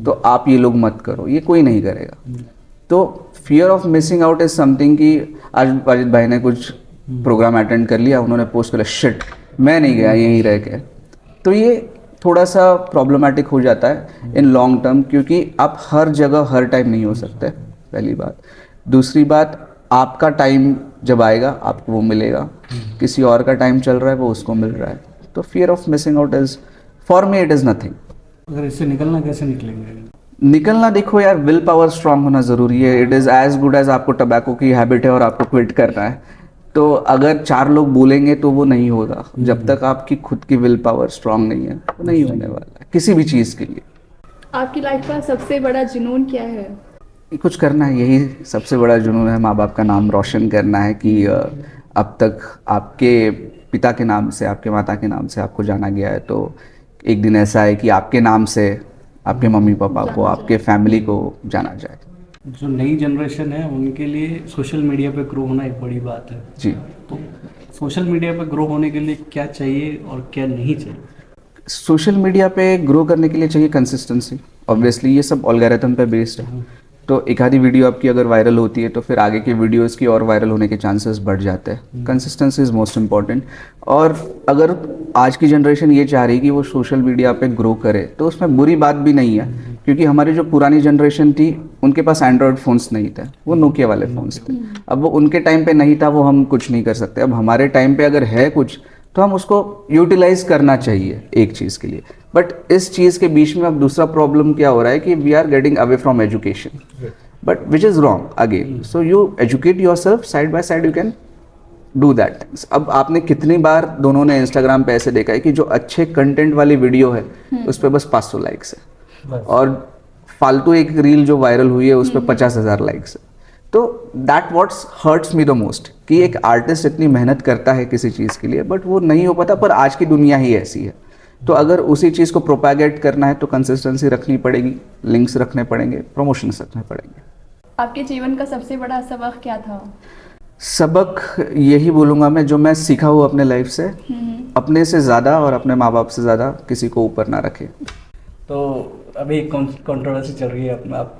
तो आप ये लोग मत करो, ये कोई नहीं करेगा। तो fear of missing out is something कि आज वाजिद भाई ने कुछ प्रोग्राम अटेंड कर लिया, उन्होंने पोस्ट किया शिट मैं नहीं गया यहीं रह के, तो ये थोड़ा सा प्रॉब्लमेटिक हो जाता है इन लॉन्ग टर्म, क्योंकि आप हर जगह हर टाइम नहीं हो सकते, पहली बात। दूसरी बात, आपका टाइम जब आएगा आपको वो मिलेगा, किसी और का टाइम चल रहा है वो उसको मिल रहा है। तो fear of missing out is for me it is nothing. अगर इससे निकलना कैसे निकलेंगे? निकलना, देखो यार, विल पावर स्ट्रांग होना ज़रूरी है। It is as good as आपको टबैको की हैबिट है और आपको क्विट करना है, तो अगर 4 लोग बोलेंगे तो वो नहीं होगा। जब तक आपकी खुद की विल पावर स्ट्रांग नहीं है तो नहीं होने वाला है किसी भी चीज़ के लिए। आपकी लाइफ का सबसे बड़ा जुनून क्या है? कुछ करना है, यही सबसे बड़ा जुनून है। माँ बाप का नाम रोशन करना है कि अब तक आपके पिता के नाम से, आपके माता के नाम से आपको जाना गया है, तो एक दिन ऐसा है कि आपके नाम से आपके मम्मी पापा को, आपके फैमिली को जाना जाए। जो नई जनरेशन है उनके लिए सोशल मीडिया पे ग्रो होना एक बड़ी बात है जी। तो सोशल मीडिया पे ग्रो होने के लिए क्या चाहिए और क्या नहीं चाहिए? सोशल मीडिया पे ग्रो करने के लिए चाहिए कंसिस्टेंसी। ऑब्वियसली ये सब एल्गोरिथम पे बेस्ड है, तो एक आधी वीडियो आपकी अगर वायरल होती है तो फिर आगे के वीडियोस की और वायरल होने के चांसेस बढ़ जाते हैं। Consistency is most important. और अगर आज की जनरेशन ये चाह रही है कि वो सोशल मीडिया पे ग्रो करे तो उसमें बुरी बात भी नहीं है, क्योंकि हमारी जो पुरानी जनरेशन थी उनके पास एंड्रॉयड फ़ोन्स नहीं थे, वो नोकिया वाले फ़ोन्स थे। अब वो उनके टाइम पे नहीं था, वो हम कुछ नहीं कर सकते। अब हमारे टाइम पे अगर है कुछ तो हम उसको यूटिलाइज करना चाहिए एक चीज़ के लिए। बट इस चीज़ के बीच में अब दूसरा प्रॉब्लम क्या हो रहा है कि we are getting away from education, but which is wrong again. So you educate yourself, side by side you can do that things. अब आपने कितनी बार दोनों ने इंस्टाग्राम पे ऐसे देखा है कि जो अच्छे कंटेंट वाली वीडियो है उस पर बस 500 लाइक्स है, और फालतू एक रील जो वायरल हुई है उस पर 50,000 लाइक्स है। तो that what's hurts me the most कि एक आर्टिस्ट इतनी मेहनत करता है किसी चीज़ के लिए बट वो नहीं हो पाता। पर आज की दुनिया ही ऐसी है, तो अगर उसी चीज़ को प्रोपैगेट करना है तो कंसिस्टेंसी रखनी पड़ेगी, लिंक्स रखने पड़ेंगे, प्रमोशंस रखने पड़ेंगे। आपके जीवन का सबसे बड़ा सबक क्या था? सबक यही बोलूँगा मैं, जो मैं सीखा हूँ अपने लाइफ से, अपने से ज़्यादा और अपने माँ बाप से ज़्यादा किसी को ऊपर ना रखे। तो अभी कंट्रोवर्सी चल रही है,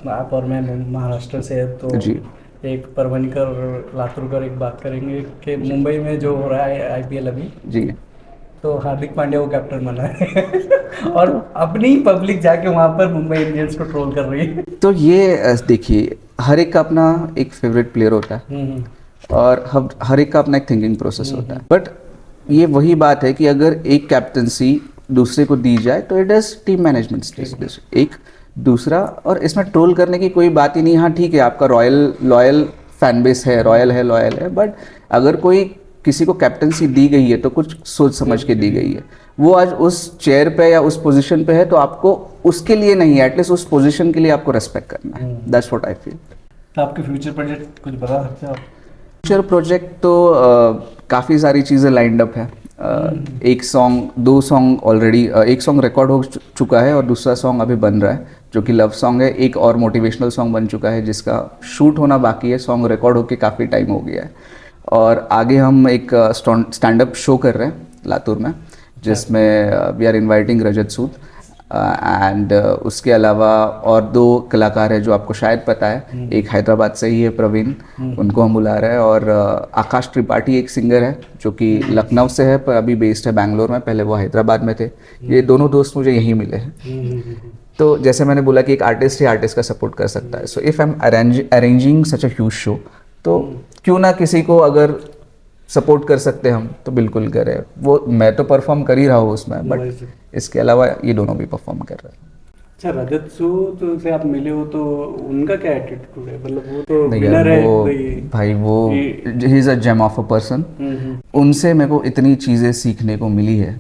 आप और मैं महाराष्ट्र से है, तो जी। एक परभणीकर लातूरकर एक बात करेंगे कि मुंबई में जो हो रहा है आईपीएल अभी, जी। तो हार्दिक पांड्या को कैप्टन बना है और अपनी पब्लिक जाके वहाँ पर मुंबई इंडियंस को ट्रोल कर रही है। तो ये देखिए, हर एक का अपना एक फेवरेट प्लेयर होता है और हर एक का अपना एक थिंकिंग प्रोसेस होता है। बट ये वही बात है कि अगर एक कैप्टनसी दूसरे को दी जाए तो इट इज़ टीम मैनेजमेंट एक दूसरा, और इसमें ट्रोल करने की कोई बात ही नहीं। हाँ ठीक है, आपका लॉयल फैन बेस है, लॉयल है, बट अगर कोई किसी को कैप्टनसी दी गई है तो कुछ सोच समझ के दी गई है। वो आज उस चेयर पे या उस पोजीशन पे है तो आपको उसके लिए नहीं है, एटलीस्ट उस पोजीशन के लिए आपको रेस्पेक्ट करना है। That's what I feel. तो आपके फ्यूचर प्रोजेक्ट कुछ बता सकते हो आप? फ्यूचर प्रोजेक्ट तो काफ़ी सारी चीज़ें लाइंड अप है। एक सॉन्ग, 2 सॉन्ग ऑलरेडी, एक सॉन्ग रिकॉर्ड हो चुका है और दूसरा सॉन्ग अभी बन रहा है जो कि लव सॉन्ग है। एक और मोटिवेशनल सॉन्ग बन चुका है जिसका शूट होना बाकी है। सॉन्ग रिकॉर्ड होके काफ़ी टाइम हो गया है। और आगे हम एक स्टैंड अप शो कर रहे हैं लातूर में, जिसमें we are inviting Rajat Sood and उसके अलावा और 2 कलाकार हैं जो आपको शायद पता है। एक हैदराबाद से ही है, प्रवीण, उनको हम बुला रहे हैं, और आकाश त्रिपाठी एक सिंगर है जो कि लखनऊ से है पर अभी बेस्ड है बैंगलोर में, पहले वो हैदराबाद में थे। ये दोनों दोस्त मुझे यहीं मिले हैं। तो जैसे मैंने बोला कि एक आर्टिस्ट ही आर्टिस्ट का सपोर्ट कर सकता है। So if I am arranging such a huge show, तो क्यों ना किसी को अगर सपोर्ट कर सकते हम तो बिल्कुल करें। वो मैं तो परफॉर्म कर ही रहा हूँ उसमें, बट इसके अलावा ये दोनों भी परफॉर्म कर रहे हैं। अच्छा, रजत सूद से आप मिले हो तो उनका क्या एटीट्यूड है? मतलब वो तो नहीं विनर यार, है वो भाई, वो ही is a gem of a person. उनसे मेरे को इतनी चीज़ें सीखने को मिली है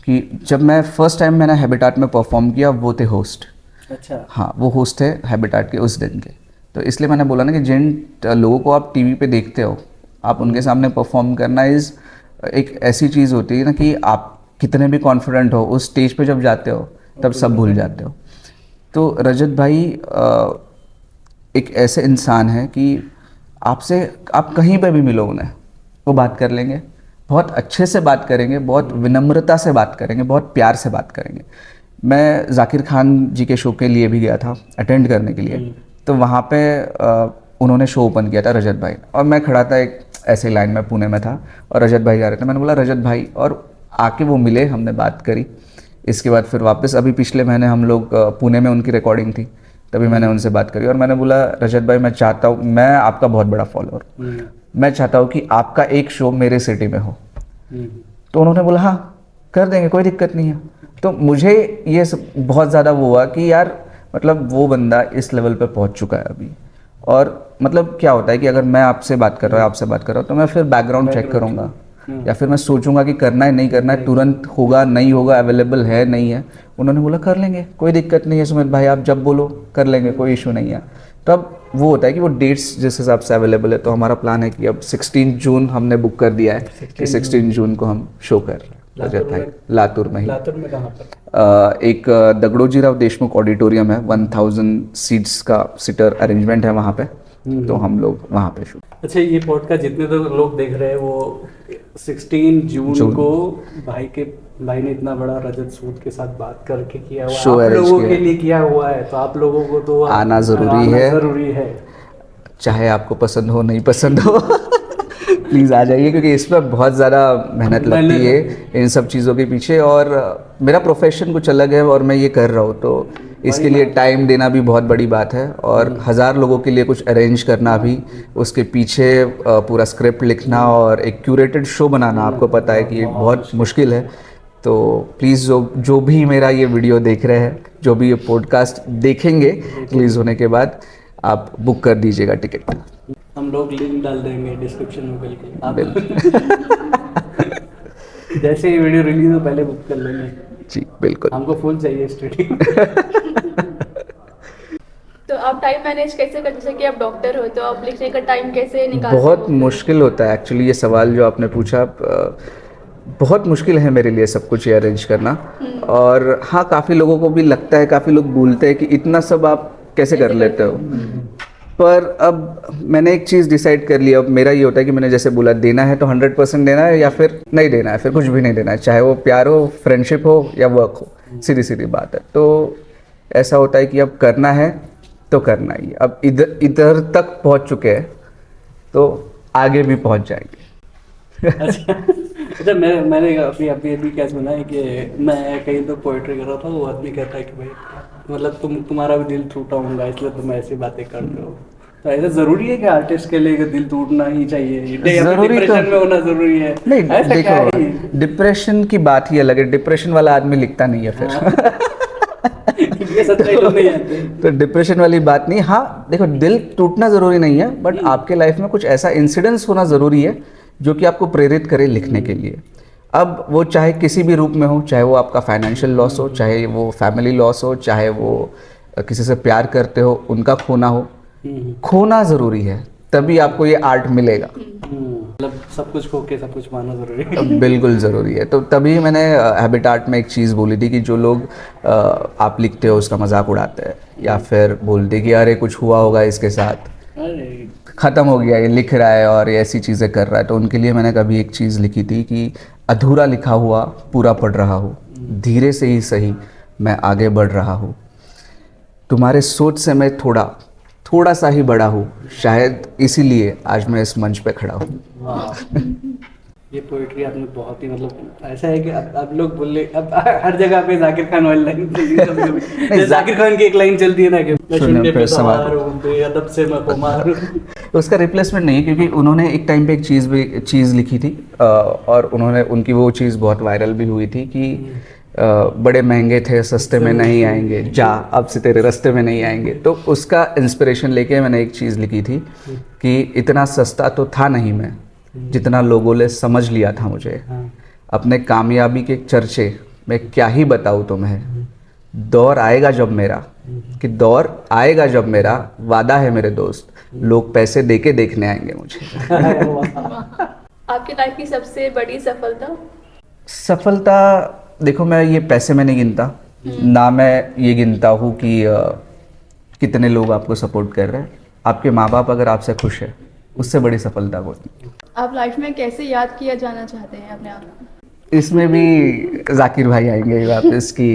कि जब मैं फर्स्ट टाइम मैंने हैबिटाट में परफॉर्म किया, वो थे होस्ट। अच्छा। हाँ, वो होस्ट थे हैबिटाट के उस दिन के। तो इसलिए मैंने बोला ना कि जिन लोगों को आप टीवी पे देखते हो, आप उनके सामने परफॉर्म करना इज़ एक ऐसी चीज़ होती है ना कि आप कितने भी कॉन्फिडेंट हो, उस स्टेज पे जब जाते हो तब सब भूल जाते हो। तो रजत भाई एक ऐसे इंसान है कि आपसे आप कहीं पे भी मिलो उन्हें, वो बात कर लेंगे, बहुत अच्छे से बात करेंगे, बहुत विनम्रता से बात करेंगे, बहुत प्यार से बात करेंगे। मैं जाकिर खान जी के शो के लिए भी गया था अटेंड करने के लिए, तो वहाँ पे उन्होंने शो ओपन किया था रजत भाई, और मैं खड़ा था एक ऐसे लाइन में, पुणे में था और रजत भाई जा रहे थे। मैंने बोला रजत भाई, और आके वो मिले, हमने बात करी। इसके बाद फिर वापस अभी पिछले महीने हम लोग पुणे में उनकी रिकॉर्डिंग थी, तभी मैंने उनसे बात करी और मैंने बोला रजत भाई, मैं चाहता हूँ, मैं आपका बहुत बड़ा फॉलोअर, मैं चाहता हूँ कि आपका एक शो मेरे सिटी में हो। तो उन्होंने बोला हाँ कर देंगे, कोई दिक्कत नहीं है। तो मुझे ये बहुत ज़्यादा वो हुआ कि यार मतलब वो बंदा इस लेवल पे पहुँच चुका है अभी। और मतलब क्या होता है कि अगर मैं आपसे बात कर रहा हूँ तो मैं फिर बैकग्राउंड चेक करूँगा, या फिर मैं सोचूंगा कि करना है नहीं करना है, तुरंत होगा नहीं होगा, अवेलेबल है नहीं है। उन्होंने बोला कर लेंगे, कोई दिक्कत नहीं है सुमित भाई, आप जब बोलो कर लेंगे, कोई इशू नहीं है। तो अब वो होता है कि वो डेट्स जिस हिसाब से अवेलेबल है, तो हमारा प्लान है कि अब 16 जून हमने बुक कर दिया है कि 16 जून को हम शो कर रहे हैं रजत भाई, लातूर में ही। लातूर में कहाँ पर? एक दगड़ोजीराव देशमुख ऑडिटोरियम है, 1000 सीट्स का सीटर अरेंजमेंट है वहाँ पे, तो हम लोग वहाँ पे शूट। अच्छा, ये पॉडकास्ट जितने तो लोग देख रहे हैं वो 16 जून को भाई ने इतना बड़ा रजत सूद के साथ बात करके किया हुआ, शो आप लोगों के लिए किया हुआ है, तो आप लोगों को तो आना ज़रूरी है, चाहे आपको पसंद हो नहीं पसंद हो प्लीज़ आ जाइए, क्योंकि इसमें बहुत ज़्यादा मेहनत लगती है इन सब चीज़ों के पीछे, और मेरा प्रोफेशन कुछ अलग है और मैं ये कर रहा हूँ, तो इसके लिए टाइम देना भी बहुत बड़ी बात है, और 1000 लोगों के लिए कुछ अरेंज करना भी, उसके पीछे पूरा स्क्रिप्ट लिखना और एक क्यूरेटेड शो बनाना, आपको पता है कि ये बहुत मुश्किल है। तो प्लीज़ जो भी मेरा ये वीडियो देख रहे हैं, जो भी ये पॉडकास्ट देखेंगे रिलीज़ होने के बाद, आप बुक कर दीजिएगा टिकट। हम लोग लिंक डाल देंगे डिस्क्रिप्शन में, बिल्कुल आप बिल्कुल। जैसे ये वीडियो रिलीज हो पहले बुक कर लेंगे जी बिल्कुल। हमको फुल चाहिए स्टूडियो। तो आप टाइम मैनेज कैसे करते, जैसे कि आप डॉक्टर हो तो आप लिखने का टाइम कैसे निकालते हो? बहुत मुश्किल होता है एक्चुअली, ये सवाल जो आपने पूछा, बहुत मुश्किल है मेरे लिए सब कुछ ये अरेंज करना। और हाँ, काफ़ी लोगों को भी लगता है, काफ़ी लोग बोलते हैं कि इतना सब आप कैसे कर लेते हो। पर अब मैंने एक चीज़ डिसाइड कर लिया। अब मेरा ये होता है कि मैंने जैसे बोला, देना है तो 100% देना है, या फिर नहीं देना है, फिर कुछ भी नहीं देना है, चाहे वो प्यार हो, फ्रेंडशिप हो या वर्क हो, सीधी सीधी बात है। तो ऐसा होता है कि अब करना है तो करना ही है। अब इधर तक पहुंच चुके हैं तो आगे भी पहुंच जाएंगे। अच्छा मैंने अभी क्या सुना है कि मैं कहीं तो पोएट्री कर रहा था, वो आदमी कहता है कि भाई मतलब तुम्हारा भी दिल टूटा होगा इसलिए तुम ऐसी बातें करते हो। तो ऐसा जरूरी है कि आर्टिस्ट के लिए दिल टूटना ही चाहिए, जरूरी डिप्रेशन में होना जरूरी है? नहीं, ऐसा क्या है? देखो डिप्रेशन की बात ही अलग है, डिप्रेशन वाला आदमी लिखता नहीं है फिर। ये सच्चाई लोग नहीं जानते। तो डिप्रेशन वाली बात नहीं। हाँ देखो, दिल टूटना ज़रूरी नहीं है, बट आपके लाइफ में कुछ ऐसा इंसिडेंस होना ज़रूरी है जो कि आपको प्रेरित करे लिखने के लिए। अब वो चाहे किसी भी रूप में हो, चाहे वो आपका फाइनेंशियल लॉस हो, चाहे वो फैमिली लॉस हो, चाहे वो किसी से प्यार करते हो उनका खोना हो, खोना ज़रूरी है, तभी आपको ये आर्ट मिलेगा। मतलब सब कुछ खो के सब कुछ पाना जरूरी है। बिल्कुल ज़रूरी है। तो तभी मैंने हैबिट आर्ट में एक चीज़ बोली थी कि जो लोग आप लिखते हो उसका मजाक उड़ाते हैं, या फिर बोलते कि अरे कुछ हुआ होगा इसके साथ, ख़त्म हो गया, ये लिख रहा है और ये ऐसी चीज़ें कर रहा है, तो उनके लिए मैंने कभी एक चीज़ लिखी थी कि अधूरा लिखा हुआ पूरा पढ़ रहा हूँ, धीरे से ही सही मैं आगे बढ़ रहा हूँ, तुम्हारे सोच से मैं थोड़ा सा ही बड़ा हूँ, शायद इसीलिए आज मैं इस मंच पे खड़ा हूँ। ये पोइट्री आपने बहुत ही मतलब ऐसा है कि अब लोग बोले, अब हर जगह पे जाकिर खान वाली लाइन चलती है कभी-कभी। जाकिर खान की एक लाइन चलती है ना कि मैं शून्य पे सवार हूं, बेअदब से मैं खुमार हूं। उसका रिप्लेसमेंट नहीं है, क्योंकि उन्होंने एक टाइम पे एक चीज़ लिखी थी, और उनकी वो चीज़ बहुत वायरल भी हुई थी कि बड़े महंगे थे सस्ते में नहीं आएंगे, जा अब से तेरे रास्ते में नहीं आएंगे। तो उसका इंस्पिरेशन लेके मैंने एक चीज़ लिखी थी कि इतना सस्ता तो था नहीं मैं, जितना लोगों ने समझ लिया था मुझे, अपने कामयाबी के चर्चे मैं क्या ही बताऊँ तुम्हें, दौर आएगा जब मेरा, कि दौर आएगा जब मेरा, वादा है मेरे दोस्त, लोग पैसे देके देखने आएंगे मुझे। आपकी लाइफ की सबसे बड़ी सफलता देखो, मैं ये पैसे में नहीं गिनता, ना मैं ये गिनता हूँ कि कितने लोग आपको सपोर्ट कर रहे हैं। आपके माँ बाप अगर आपसे खुश है, उससे बड़ी सफलता होती है। आप लाइफ में कैसे याद किया जाना चाहते हैं अपने आप को? इसमें भी जाकिर भाई आएंगे वापस कि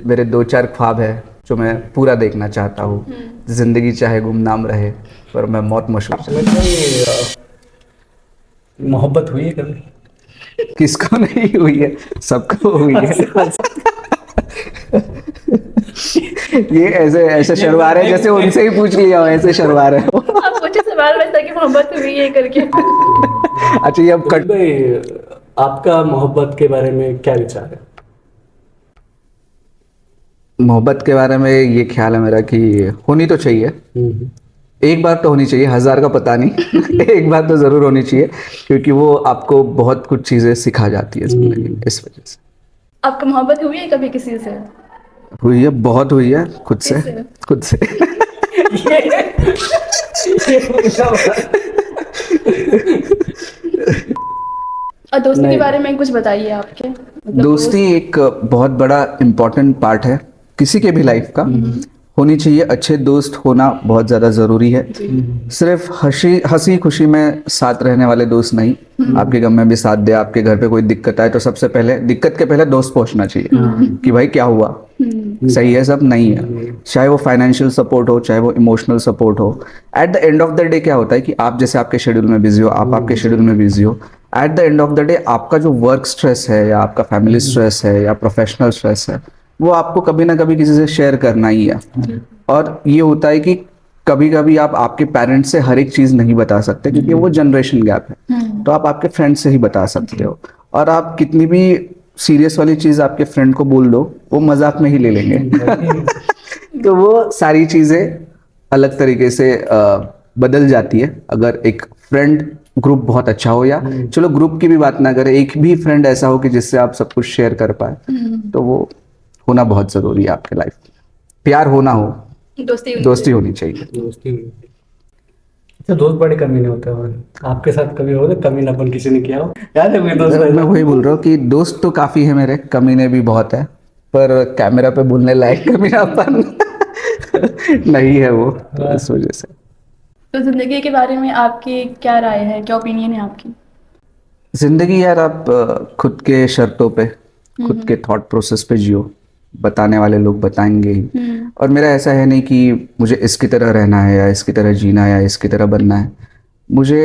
मेरे 2-4 ख्वाब है जो मैं पूरा देखना चाहता हूँ। जिंदगी चाहे गुमनाम रहे पर मैं मौत मशहूर। मोहब्बत हुई है कभी? किसको नहीं हुई है, सबको हुई है। ये ऐसे शर्मा रहे जैसे उनसे ही पूछ लिया हो, ऐसे शर्मा रहे हो। आप मुझे सवाल वैसा कि मोहब्बत हुई है करके। अच्छा, ये अब कट भाई, आपका मोहब्बत के बारे में क्या विचार है? मोहब्बत के बारे में ये ख्याल है मेरा कि होनी तो चाहिए, एक बार तो होनी चाहिए, 1000 का पता नहीं। एक बार तो ज़रूर होनी चाहिए, क्योंकि वो आपको बहुत कुछ चीज़ें सिखा जाती है ज़िंदगी में, इस वजह से। आपको मोहब्बत हुई है कभी किसी से? हुई है, बहुत हुई है, खुद से। और दोस्ती के बारे में कुछ बताइए आपके, मतलब दोस्ती एक बहुत बड़ा इम्पोर्टेंट पार्ट है किसी के भी लाइफ का, होनी चाहिए। अच्छे दोस्त होना बहुत ज़्यादा ज़रूरी है। सिर्फ हंसी खुशी में साथ रहने वाले दोस्त नहीं, आपके गम में भी साथ दे। आपके घर पे कोई दिक्कत आए तो सबसे पहले दिक्कत के पहले दोस्त पहुंचना चाहिए कि भाई क्या हुआ, सही है सब, नहीं है। चाहे वो फाइनेंशियल सपोर्ट हो, चाहे वो इमोशनल सपोर्ट हो। At the end of the day क्या होता है कि आप जैसे आपके शेड्यूल में बिजी हो, आप आपके शेड्यूल में बिजी हो, at the end of the day आपका जो वर्क स्ट्रेस है, या आपका फैमिली स्ट्रेस है, या प्रोफेशनल स्ट्रेस है, वो आपको कभी ना कभी किसी से शेयर करना ही है। और ये होता है कि कभी कभी आप आपके पेरेंट्स से हर एक चीज नहीं बता सकते क्योंकि वो जनरेशन गैप है, तो आप आपके फ्रेंड से ही बता सकते हो। और आप कितनी भी सीरियस वाली चीज आपके फ्रेंड को बोल दो, वो मजाक में ही ले लेंगे। तो वो सारी चीजें अलग तरीके से बदल जाती है अगर एक फ्रेंड ग्रुप बहुत अच्छा हो, या चलो ग्रुप की भी बात ना करें, एक भी फ्रेंड ऐसा हो कि जिससे आप सब कुछ शेयर कर पाए, तो वो होना बहुत जरूरी है आपके लाइफ में। प्यार होना हो, दोस्ती होनी चाहिए। दोस्ती हुई। अच्छा, दोस्त बड़े कमी नहीं होते हैं। आपके साथ कभी हो कमीनापन किसी ने किया हो? याद है कोई दोस्त? मैं वही बोल रहा हूँ कि दोस्त तो काफी है मेरे, कमीने भी बहुत है, पर कैमरा पे बोलने लायक कमीनापन नहीं है वो, तो इस वजह से। तो जिंदगी के बारे में आपकी क्या राय है, क्या ओपिनियन है आपकी? जिंदगी यार, आप खुद के शर्तों पे, खुद के थॉट प्रोसेस पे जियो, बताने वाले लोग बताएंगे ही। और मेरा ऐसा है नहीं कि मुझे इसकी तरह रहना है या इसकी तरह जीना है या इसकी तरह बनना है। मुझे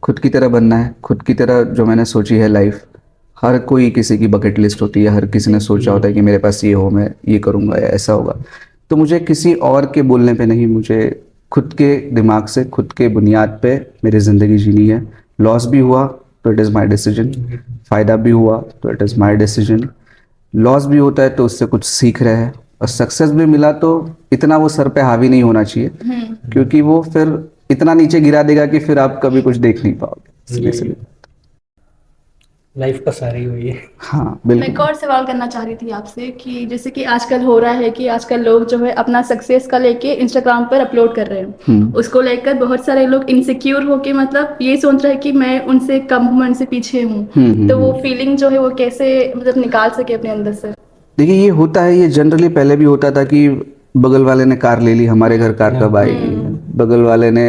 खुद की तरह बनना है, खुद की तरह जो मैंने सोची है लाइफ। हर कोई किसी की बकेट लिस्ट होती है, हर किसी ने सोचा होता है कि मेरे पास ये हो, मैं ये करूँगा या ऐसा होगा। तो मुझे किसी और के बोलने पे नहीं, मुझे खुद के दिमाग से, खुद के बुनियाद पे मेरी ज़िंदगी जीनी है। लॉस भी हुआ तो इट इज़ माई डिसीजन, फ़ायदा भी हुआ तो it is my decision. Loss भी होता है तो उससे कुछ सीख रहे हैं, और सक्सेस भी मिला तो इतना वो सर पे हावी नहीं होना चाहिए, क्योंकि वो फिर इतना नीचे गिरा देगा कि फिर आप कभी कुछ देख नहीं पाओगे। इसलिए लाइफ का सारी हुई है। हाँ मैं एक बिल्कुल। और सवाल करना चाह रही थी आपसे कि जैसे कि आजकल हो रहा है कि आजकल लोग जो है अपना सक्सेस का लेके इंस्टाग्राम पर अपलोड कर रहे हैं, उसको लेकर बहुत सारे लोग इनसिक्योर होके मतलब ये सोच रहे हैं कि मैं उनसे कम हूँ, मैं उनसे पीछे हूँ। तो वो फीलिंग जो है वो कैसे मतलब निकाल सके अपने अंदर से? देखिए, ये होता है, ये जनरली पहले भी होता था कि बगल वाले ने कार ले ली, हमारे घर कार कब आएगी, बगल वाले ने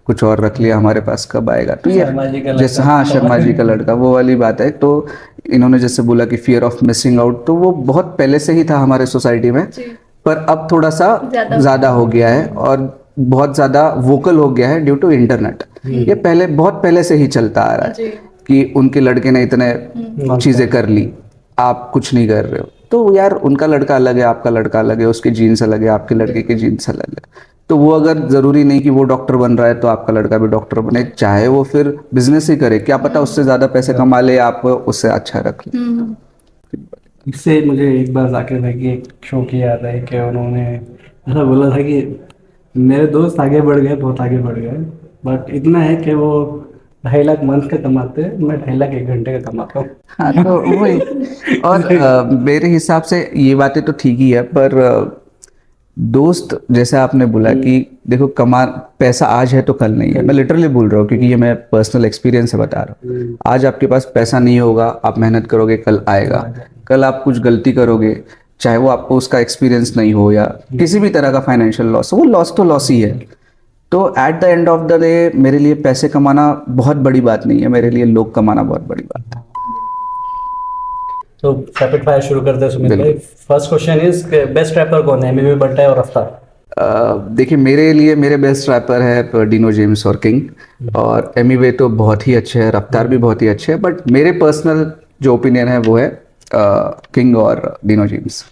कुछ और रख लिया, हमारे पास कब आएगा। तो शर्मा जी का ये लड़का। जैसे, हाँ, शर्मा जी का लड़का, वो वाली बात है। तो इन्होंने जैसे बोला कि फियर ऑफ मिसिंग आउट, तो वो बहुत पहले से ही था हमारे सोसाइटी में, जी। पर अब थोड़ा सा ज्यादा ज़्यादा हो गया है और बहुत ज़्यादा वोकल हो गया है ड्यू टू इंटरनेट। ये पहले, बहुत पहले से ही चलता आ रहा जी। है कि उनके लड़के ने इतने चीज़ें कर ली, आप कुछ नहीं कर रहे हो। तो यार, उनका लड़का अलग है, आपका लड़का अलग है, उसके जीन्स अलग है, आपके लड़के के जीन्स अलग है। तो वो अगर जरूरी नहीं कि वो डॉक्टर बन रहा है तो आपका लड़का भी डॉक्टर बने, चाहे वो फिर बिजनेस ही करे, क्या पता उससे ज्यादा पैसे कमा ले, आप उससे अच्छा रख ले। इससे मुझे एक बार जाकिर भाई की एक शो की याद है कि उन्होंने ऐसा बोला था कि मेरे दोस्त आगे बढ़ गए, बहुत आगे बढ़ गए, बट इतना है कि वो 2.5 लाख मंथ का कमाते हैं, मैं 2.5 लाख 1 घंटे का कमाता हूँ। हाँ, तो वही। और मेरे हिसाब से ये बातें तो ठीक ही है, पर दोस्त, जैसे आपने बोला कि देखो, पैसा आज है तो कल नहीं है। मैं लिटरली बोल रहा हूँ क्योंकि ये मैं पर्सनल एक्सपीरियंस से बता रहा हूँ। आज आपके पास पैसा नहीं होगा, आप मेहनत करोगे, कल आएगा। कल आप कुछ गलती करोगे, चाहे वो आपको उसका एक्सपीरियंस नहीं हो या किसी भी तरह का फाइनेंशियल लॉस हो, वो लॉस तो लॉस ही है। तो at the end of the day मेरे लिए पैसे कमाना बहुत बड़ी बात नहीं है, मेरे लिए लोग कमाना बहुत बड़ी बात है। तो रैपिड फायर शुरू करते हैं सुमित भाई। First question is, best rapper कौन है, एमवी बट्टा है और रफ्तार? देखिए, मेरे लिए मेरे बेस्ट रैपर है डिनो जेम्स और किंग। और एमीवे तो बहुत ही अच्छे हैं, रफ्तार भी बहुत ही अच्छे हैं, बट मेरे पर्सनल जो ओपिनियन है वो है किंग और डिनो जेम्स।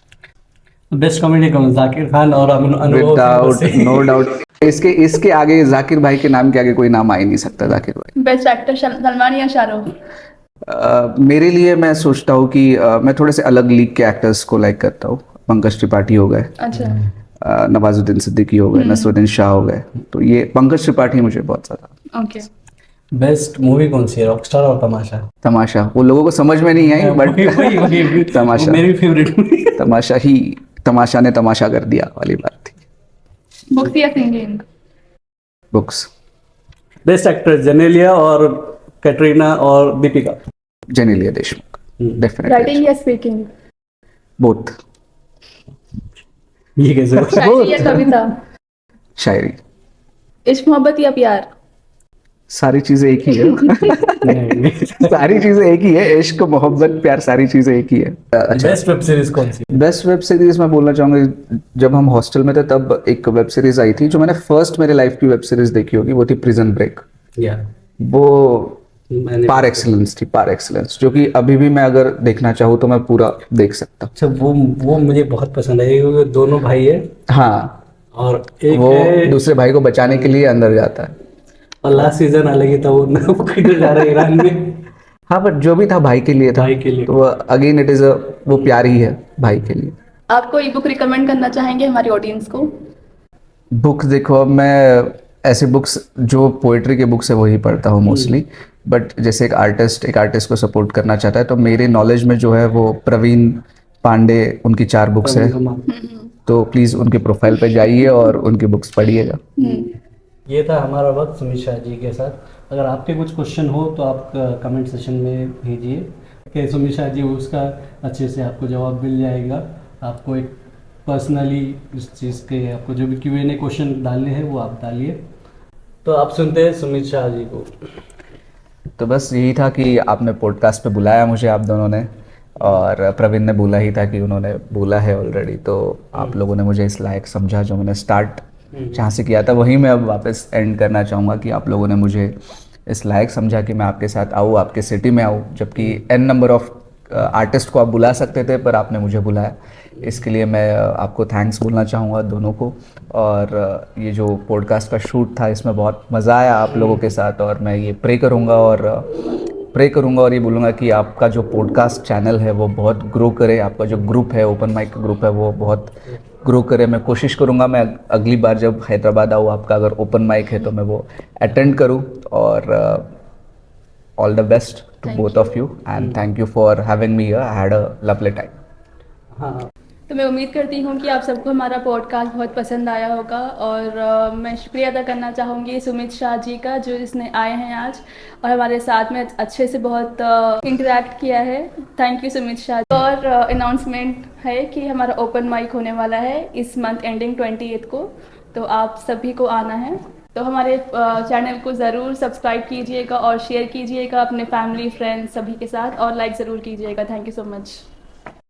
बेस्ट कॉमेडी कौन, जाकिर खान और अनुभव? विदाउट नो डाउट, इसके आगे जाकिर भाई के नाम के आगे कोई नाम आ ही नहीं सकता। जाकिर भाई। बेस्ट एक्टर सलमान या शाहरुख? मेरे लिए मैं सोचता हूँ कि मैं थोड़े से अलग लीग के एक्टर्स को लाइक करता हूँ। पंकज त्रिपाठी हो गए, अच्छा। नवाजुद्दीन सिद्दीकी हो गए, नसरुद्दीन शाह हो गए, तो ये पंकज त्रिपाठी मुझे बहुत ज्यादा। ओके। बेस्ट मूवी कौन सी है, रॉकस्टार और तमाशा? तमाशा, वो लोगों को समझ में नहीं आई, बट तमाशा, मेरी फेवरेट मूवी। तमाशा ही, तमाशा ने तमाशा कर दिया वाली बात थी। बुक्स या singing? Books. Best actress, Genelia और कैटरीना और दीपिका? जेनेलिया देशमुख, डेफिनेटली। राइटिंग या स्पीकिंग? बोथ। ये कैसे? शायरी या कविता? शायरी। इश्क मोहब्बत या प्यार? सारी चीजें एक ही है। सारी चीजें एक ही है, इश्क, मोहब्बत, प्यार, सारी चीजें एक ही है। बेस्ट वेब सीरीज कौन सी? बेस्ट वेब सीरीज मैं बोलना चाहूंगा, जब हम हॉस्टल में थे तब एक वेब सीरीज आई थी जो मैंने फर्स्ट मेरे लाइफ की वेब सीरीज देखी होगी, वो थी प्रिजन ब्रेक। या वो मैंने पार एक्सीलेंस थी, पार एक्सीलेंस, जो कि अभी भी मैं अगर देखना चाहूँ तो मैं पूरा देख सकता हूँ। अच्छा, वो मुझे बहुत पसंद है क्योंकि दोनों भाई है हाँ, और एक वो है। दूसरे भाई को बचाने के लिए अंदर जाता है। और लास्ट सीजन अलग ही था, वो किधर जा रहा है ईरान में हाँ, बट जो भी था भाई के लिए था। भाई के लिए। तो अगेन इट इज वो प्यार ही है भाई के लिए। आप कोई बुक रिकमेंड करना चाहेंगे हमारी ऑडियंस को? बुक्स देखो, अब मैं ऐसे बुक्स जो पोइट्री के बुक्स है वही पढ़ता हूँ मोस्टली। बट जैसे एक आर्टिस्ट को सपोर्ट करना चाहता है तो मेरे नॉलेज में जो है वो प्रवीण पांडे, उनकी 4 बुक्स है। तो प्लीज़ उनके प्रोफाइल पे जाइए और उनकी बुक्स पढ़िएगा। ये था हमारा वक्त सुमित शाह जी के साथ। अगर आपके कुछ क्वेश्चन हो तो आप कमेंट सेशन में भेजिए कि सुमित शाह जी, उसका अच्छे से आपको जवाब मिल जाएगा। आपको एक पर्सनली इस चीज़ के आपको जो भी Q&A क्वेश्चन डालने हैं वो आप डालिए। तो आप सुनते हैं सुमित शाह जी को। तो बस यही था कि आपने पॉडकास्ट पे बुलाया मुझे, आप दोनों ने, और प्रवीण ने बोला ही था कि उन्होंने बोला है ऑलरेडी, तो आप लोगों ने मुझे इस लायक समझा। जो मैंने स्टार्ट जहाँ से किया था वहीं मैं अब वापस एंड करना चाहूँगा कि आप लोगों ने मुझे इस लायक समझा कि मैं आपके साथ आऊँ, आपके सिटी में आऊँ, जबकि n नंबर ऑफ आर्टिस्ट को आप बुला सकते थे पर आपने मुझे बुलाया। इसके लिए मैं आपको थैंक्स बोलना चाहूँगा दोनों को। और ये जो पॉडकास्ट का शूट था इसमें बहुत मज़ा आया आप लोगों के साथ, और मैं ये प्रे करूँगा और ये बोलूँगा कि आपका जो पॉडकास्ट चैनल है वो बहुत ग्रो करे, आपका जो ग्रुप है, ओपन माइक ग्रुप है, वो बहुत ग्रो करे। मैं कोशिश करूँगा मैं अगली बार जब हैदराबाद आऊँ, आपका अगर ओपन माइक है तो मैं वो अटेंड करूँ। और all the best to Thank both you. of you and thank you for having me here. I had a lovely time. हाँ, तो मैं उम्मीद करती हूँ कि आप सबको हमारा पॉडकास्ट बहुत पसंद आया होगा। और मैं शुक्रिया अदा करना चाहूँगी सुमित शाह जी का, जो इसने आए हैं आज और हमारे साथ में अच्छे से बहुत इंटरेक्ट किया है। Thank you Sumit Shah. और अनाउंसमेंट है कि हमारा ओपन माइक होने वाला है इस मंथ एंडिंग 28 को, तो आप सभी को आना है। तो हमारे चैनल को ज़रूर सब्सक्राइब कीजिएगा और शेयर कीजिएगा अपने फैमिली फ्रेंड्स सभी के साथ, और लाइक ज़रूर कीजिएगा। Thank you so much.